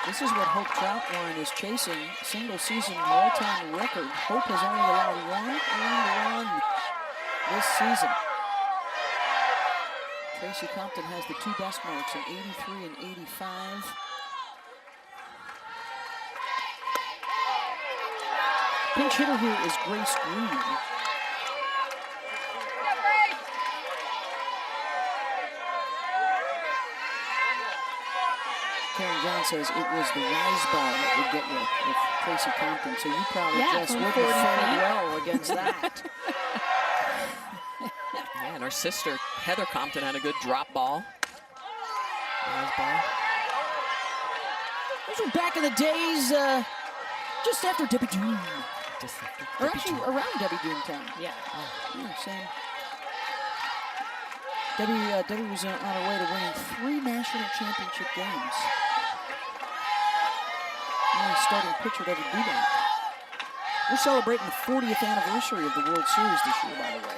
this is what Hope Troutwine is chasing. Single season all-time record. Hope has only allowed 1 earned run this season. Tracy Compton has the 2 best marks in 83 and 85. Pinch hitter here is Grace Green. Karen John says it was the rise ball that would get you with Tracy Compton, so you probably just wouldn't have fared well against that. Yeah, and our sister Heather Compton had a good drop ball. Rise ball. Those were back in the days, just after Debbie Doom. Or actually around Debbie Doom time. Yeah. Yeah, same. Debbie was on her way to winning 3 national championship games. Only starting pitcher to ever do that. We're celebrating the 40th anniversary of the World Series this year, by the way.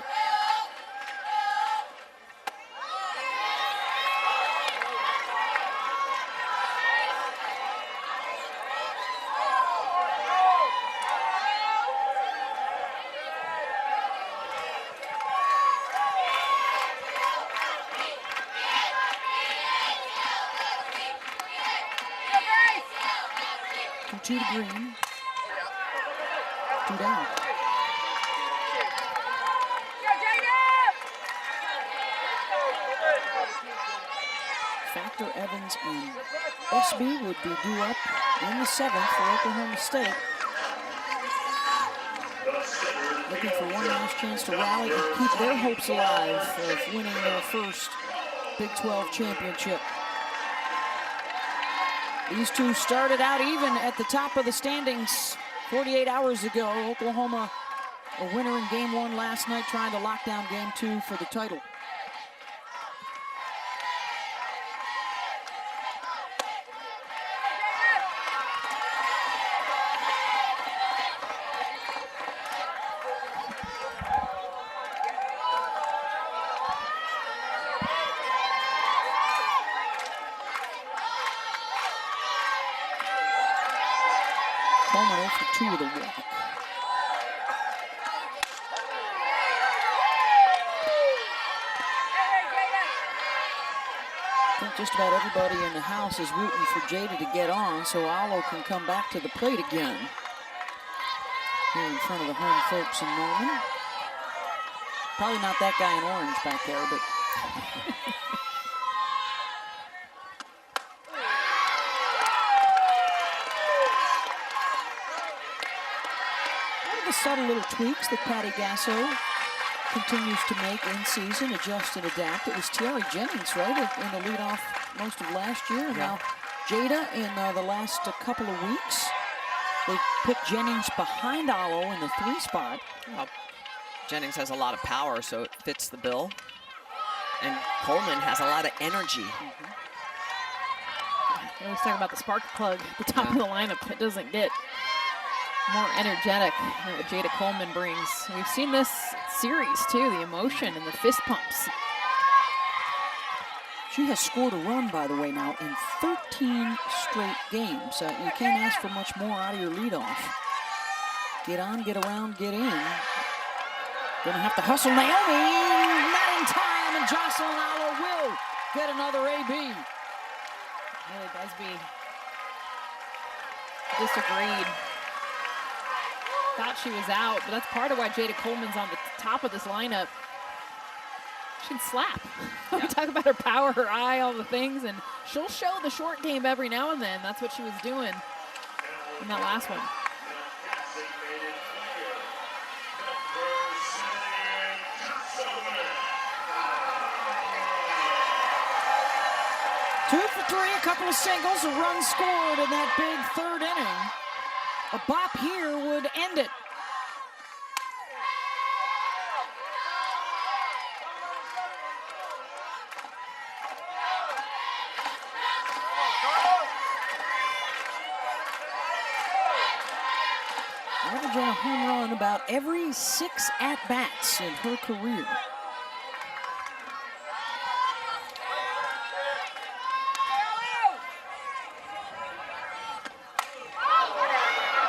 Two to green. Two down. Factor, Evans, and Busby would be due up in the 7th for Oklahoma State. Looking for one last chance to rally and keep their hopes alive of winning their first Big 12 championship. These two started out even at the top of the standings 48 hours ago. Oklahoma a winner in game 1 last night, trying to lock down game 2 for the title. Coleman 0 for 2 with a walk. I think just about everybody in the house is rooting for Jada to get on so Alo can come back to the plate again. Here in front of the home folks in Norman. Probably not that guy in orange back there, but subtle little tweaks that Patty Gasso continues to make in season, adjust and adapt. It was Tiare Jennings, right, in the leadoff most of last year. And now Jada in the last couple of weeks. They put Jennings behind Alo in the 3 spot. Well, Jennings has a lot of power, so it fits the bill. And Coleman has a lot of energy. We always talk about the spark plug at the top of the lineup. It doesn't get more energetic than what Jada Coleman brings. We've seen this series too, the emotion and the fist pumps. She has scored a run, by the way, now in 13 straight games. You can't ask for much more out of your leadoff. Get on, get around, get in. Gonna have to hustle Naomi, not in time, and Jocelyn Alo will get another AB. Haley Busby disagreed. Thought she was out, but that's part of why Jada Coleman's on the top of this lineup. She can slap. We talk about her power, her eye, all the things, and she'll show the short game every now and then. That's what she was doing in that last one. Two for 3, a couple of singles, a run scored in that big 3rd inning. A bop here would end it. Averaging a home run about every 6 at-bats in her career.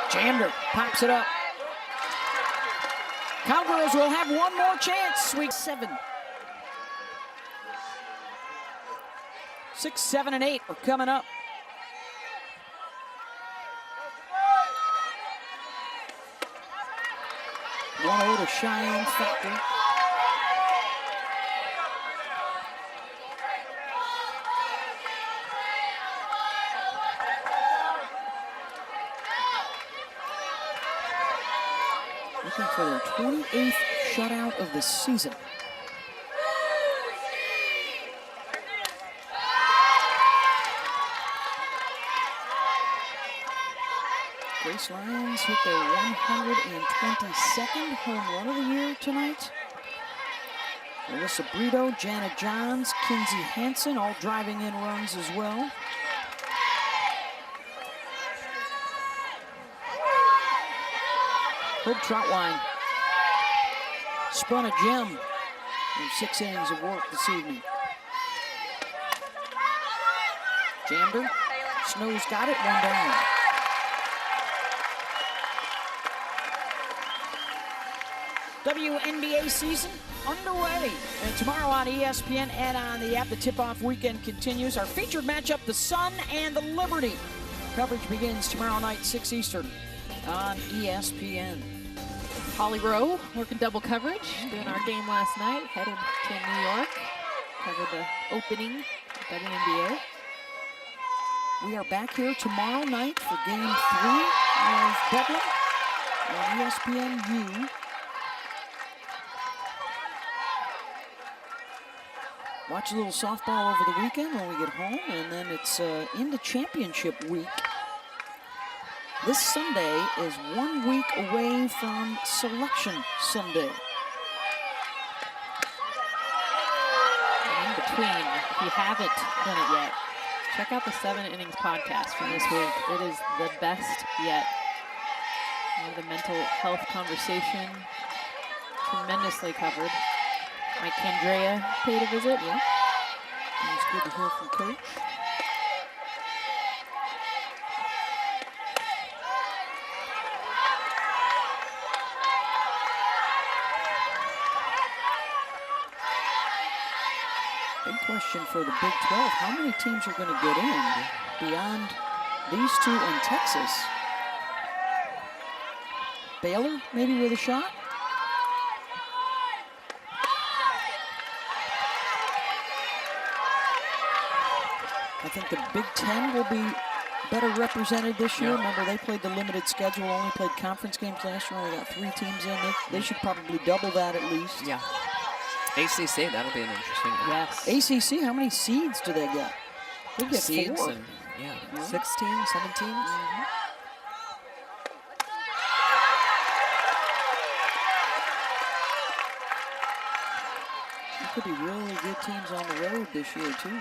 Jammed her, pops it up. Cowgirls will have one more chance, week 7. 6, 7, and 8 are coming up. One to Cheyenne Factor. Looking for their 28th shutout of the season. Grace Lyons hit their 122nd home run of the year tonight. Alyssa Brito, Janet Johns, Kinsey Hansen all driving in runs as well. Hope Troutwine spun a gem in 6 innings of work this evening. Jander, Snow's got it, 1 down. WNBA season underway. And tomorrow on ESPN and on the app, the tip-off weekend continues. Our featured matchup, the Sun and the Liberty. Coverage begins tomorrow night, 6 Eastern on ESPN. Holly Rowe working double coverage, doing our game last night, headed to New York, covered the opening WNBA. We are back here tomorrow night for Game 3 of Bedlam on ESPN-U. Watch a little softball over the weekend when we get home, and then it's into championship week. This Sunday is 1 week away from Selection Sunday. And in between, if you haven't done it yet, check out the 7 Innings podcast from this week. It is the best yet. The mental health conversation, tremendously covered. Mike Candrea paid a visit. Yeah. And it's good to hear from Coach. Big question for the Big 12. How many teams are going to get in beyond these 2 in Texas? Baylor maybe with a shot? I think the Big 10 will be better represented this year. Remember, they played the limited schedule, only played conference games last year, only got 3 teams in. They should probably double that at least. Yeah. ACC, that'll be an interesting one. Yes. ACC, how many seeds do they get? They get Seeds 4. and, 16, 17. There could be really good teams on the road this year, too.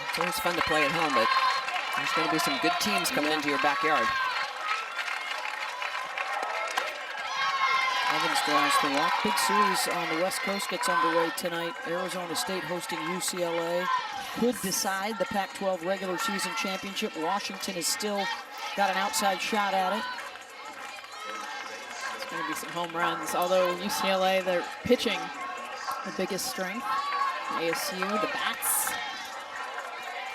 It's always fun to play at home, but there's going to be some good teams coming into your backyard. Evans draws the walk. Big series on the West Coast gets underway tonight. Arizona State hosting UCLA. Could decide the Pac-12 regular season championship. Washington has still got an outside shot at it. It's going to be some home runs, although UCLA, they're pitching the biggest strength. ASU, the bats.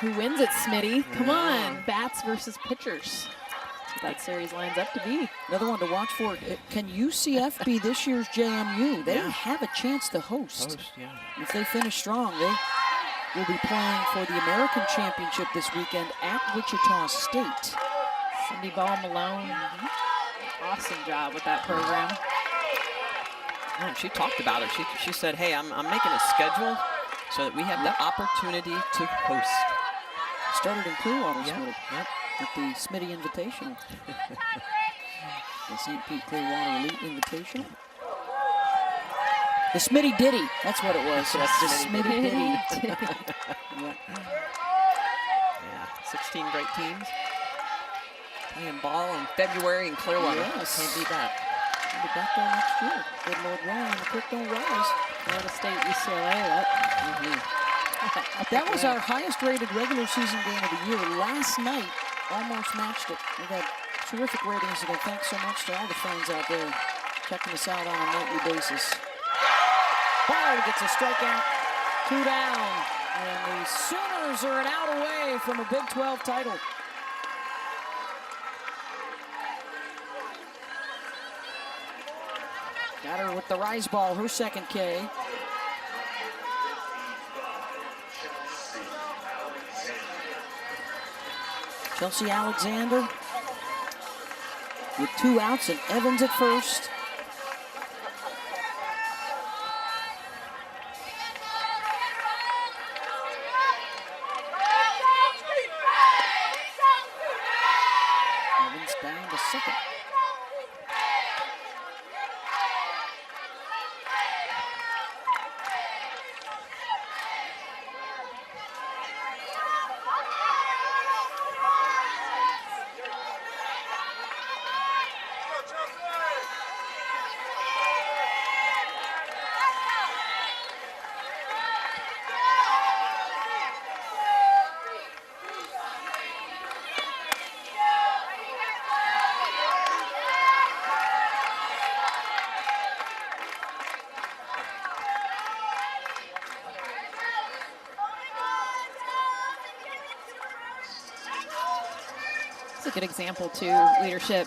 Who wins it, Smitty? Come on, bats versus pitchers. That's what that series lines up to be. Another one to watch for. Can UCF be this year's JMU? They have a chance to host. If they finish strong, they will be playing for the American Championship this weekend at Wichita State. Cindy Ball Malone, awesome job with that program. Oh, she talked about it. She said, hey, I'm making a schedule so that we have the opportunity to host. Started in Clearwater, Smitty. At the Smitty Invitational. The St. Pete Clearwater Elite Invitational. The Smitty Ditty, that's what it was. The Smitty Ditty. Yeah, 16 great teams. Playing ball in February in Clearwater. Yes. Can't beat that. We'll be back there next year. Good Lord willing, and the creek don't rise. Florida State, UCLA, That was our highest rated regular season game of the year. Last night, almost matched it. We got terrific ratings again. Thanks so much to all the fans out there checking us out on a nightly basis. Ball gets a strikeout, 2 down. And the Sooners are an out away from a Big 12 title. Got her with the rise ball, her second K. Chelsea Alexander with 2 outs and Evans at first. Evans down to second. It's a good example, too. Leadership.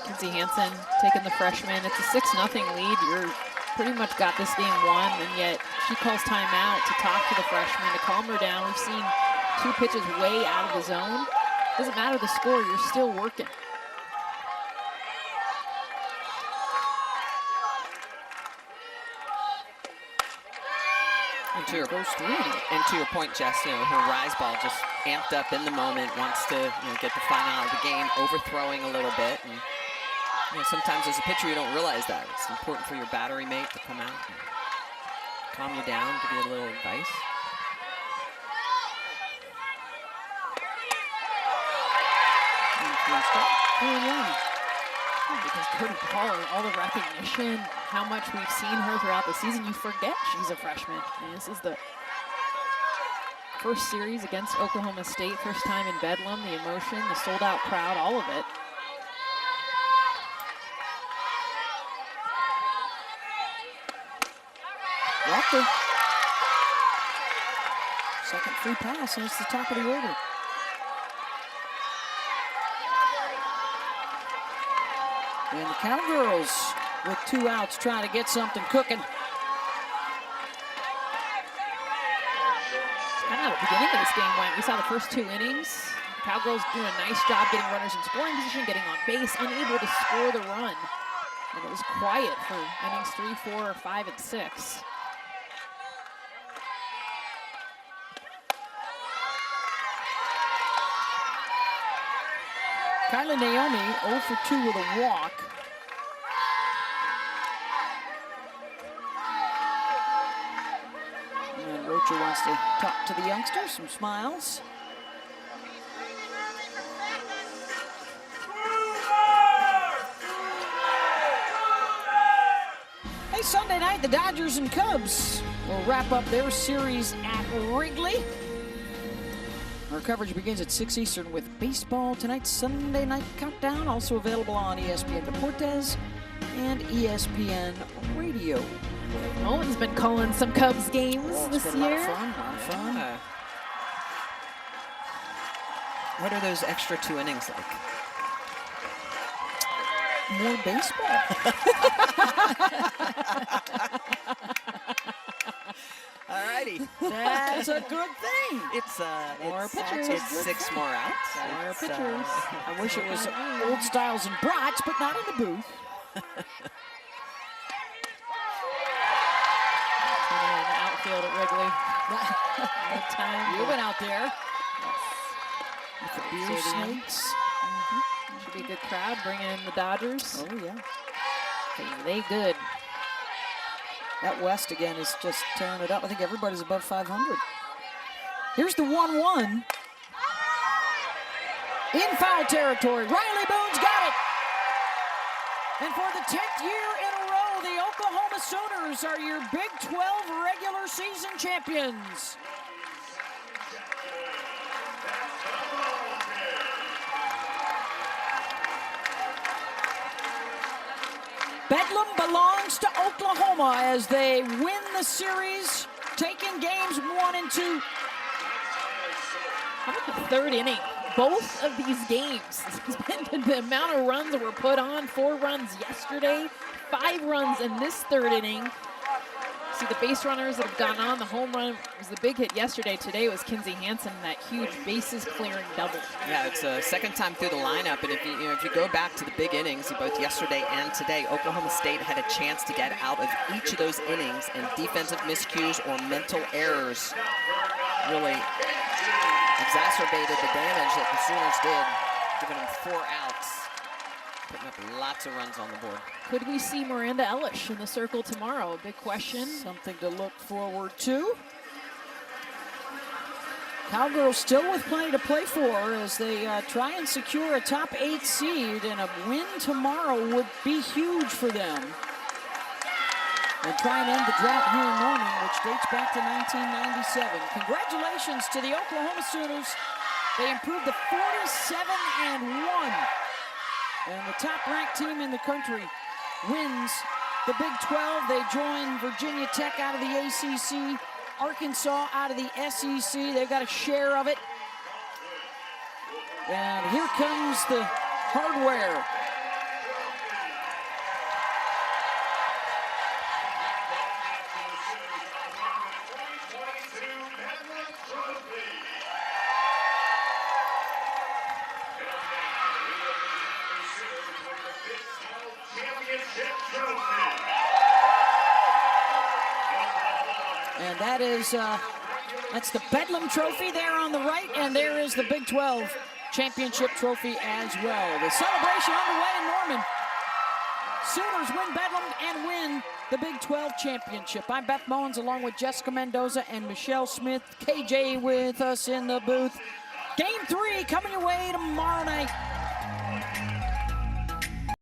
Kinsey Hansen taking the freshman. It's a 6-0 lead. You're pretty much got this game won, and yet she calls timeout to talk to the freshman, to calm her down. We've seen 2 pitches way out of the zone. Doesn't matter the score, you're still working. And to your point, Jess, her rise ball just amped up in the moment, wants to get the final out of the game, overthrowing a little bit. And sometimes as a pitcher you don't realize that. It's important for your battery mate to come out and calm you down, give you a little advice. Because Cody Pollard, all the recognition, how much we've seen her throughout the season, you forget she's a freshman. And this is the first series against Oklahoma State, first time in Bedlam, the emotion, the sold-out crowd, all of it. Walker. Second free pass, and it's the top of the order. And the Cowgirls with 2 outs trying to get something cooking. Kind of how the beginning of this game went. We saw the first 2 innings. Cowgirls doing a nice job getting runners in scoring position, getting on base, unable to score the run. And it was quiet for innings 3, 4, 5, and 6. Kylie Naomi 0 for 2 with a walk. And Rocha wants to talk to the youngsters, some smiles. Hey, Sunday night, the Dodgers and Cubs will wrap up their series at Wrigley. Our coverage begins at 6 Eastern with baseball tonight's Sunday Night Countdown, also available on ESPN Deportes and ESPN Radio. Owen's been calling some Cubs games this year. A lot of fun. What are those extra 2 innings like? More baseball. Alrighty. That's a good thing. It's More pitchers. It's 6 more outs. More It's, pitchers. I wish it was old styles and brats, but not in the booth. In the outfield at Wrigley. Good time. You've been out there. With the beer Stadium. snakes. Should be a good crowd bringing in the Dodgers. Oh, yeah. 'Cause they good. That West again is just tearing it up. I think everybody's above 500. Here's the 1-1. In foul territory. Riley Boone's got it. And for the 10th year in a row, the Oklahoma Sooners are your Big 12 regular season champions. Bedlam belongs to Oklahoma as they win the series, taking games 1 and 2. How about the 3rd inning? Both of these games, the amount of runs that were put on, 4 runs yesterday, 5 runs in this 3rd inning. See the base runners that have gone on. The home run was the big hit yesterday. Today was Kinsey Hansen, that huge bases clearing double. Yeah, it's a second time through the lineup, and if you go back to the big innings, both yesterday and today, Oklahoma State had a chance to get out of each of those innings, and defensive miscues or mental errors really exacerbated the damage that the Sooners did, giving them 4 outs, putting up lots of runs on the board. Could we see Miranda Ellish in the circle tomorrow? A big question. Something to look forward to. Cowgirls still with plenty to play for as they try and secure a top 8 seed, and a win tomorrow would be huge for them. And try and end the drought here in Norman, which dates back to 1997. Congratulations to the Oklahoma Sooners. They improved to 47-1. And the top-ranked team in the country wins the Big 12. They join Virginia Tech out of the ACC, Arkansas out of the SEC. They've got a share of it. And here comes the hardware. And that is, that's the Bedlam Trophy there on the right, and there is the Big 12 Championship Trophy as well. The celebration underway in Norman. Sooners win Bedlam and win the Big 12 Championship. I'm Beth Mowins along with Jessica Mendoza and Michelle Smith. KJ with us in the booth. Game 3 coming your way tomorrow night.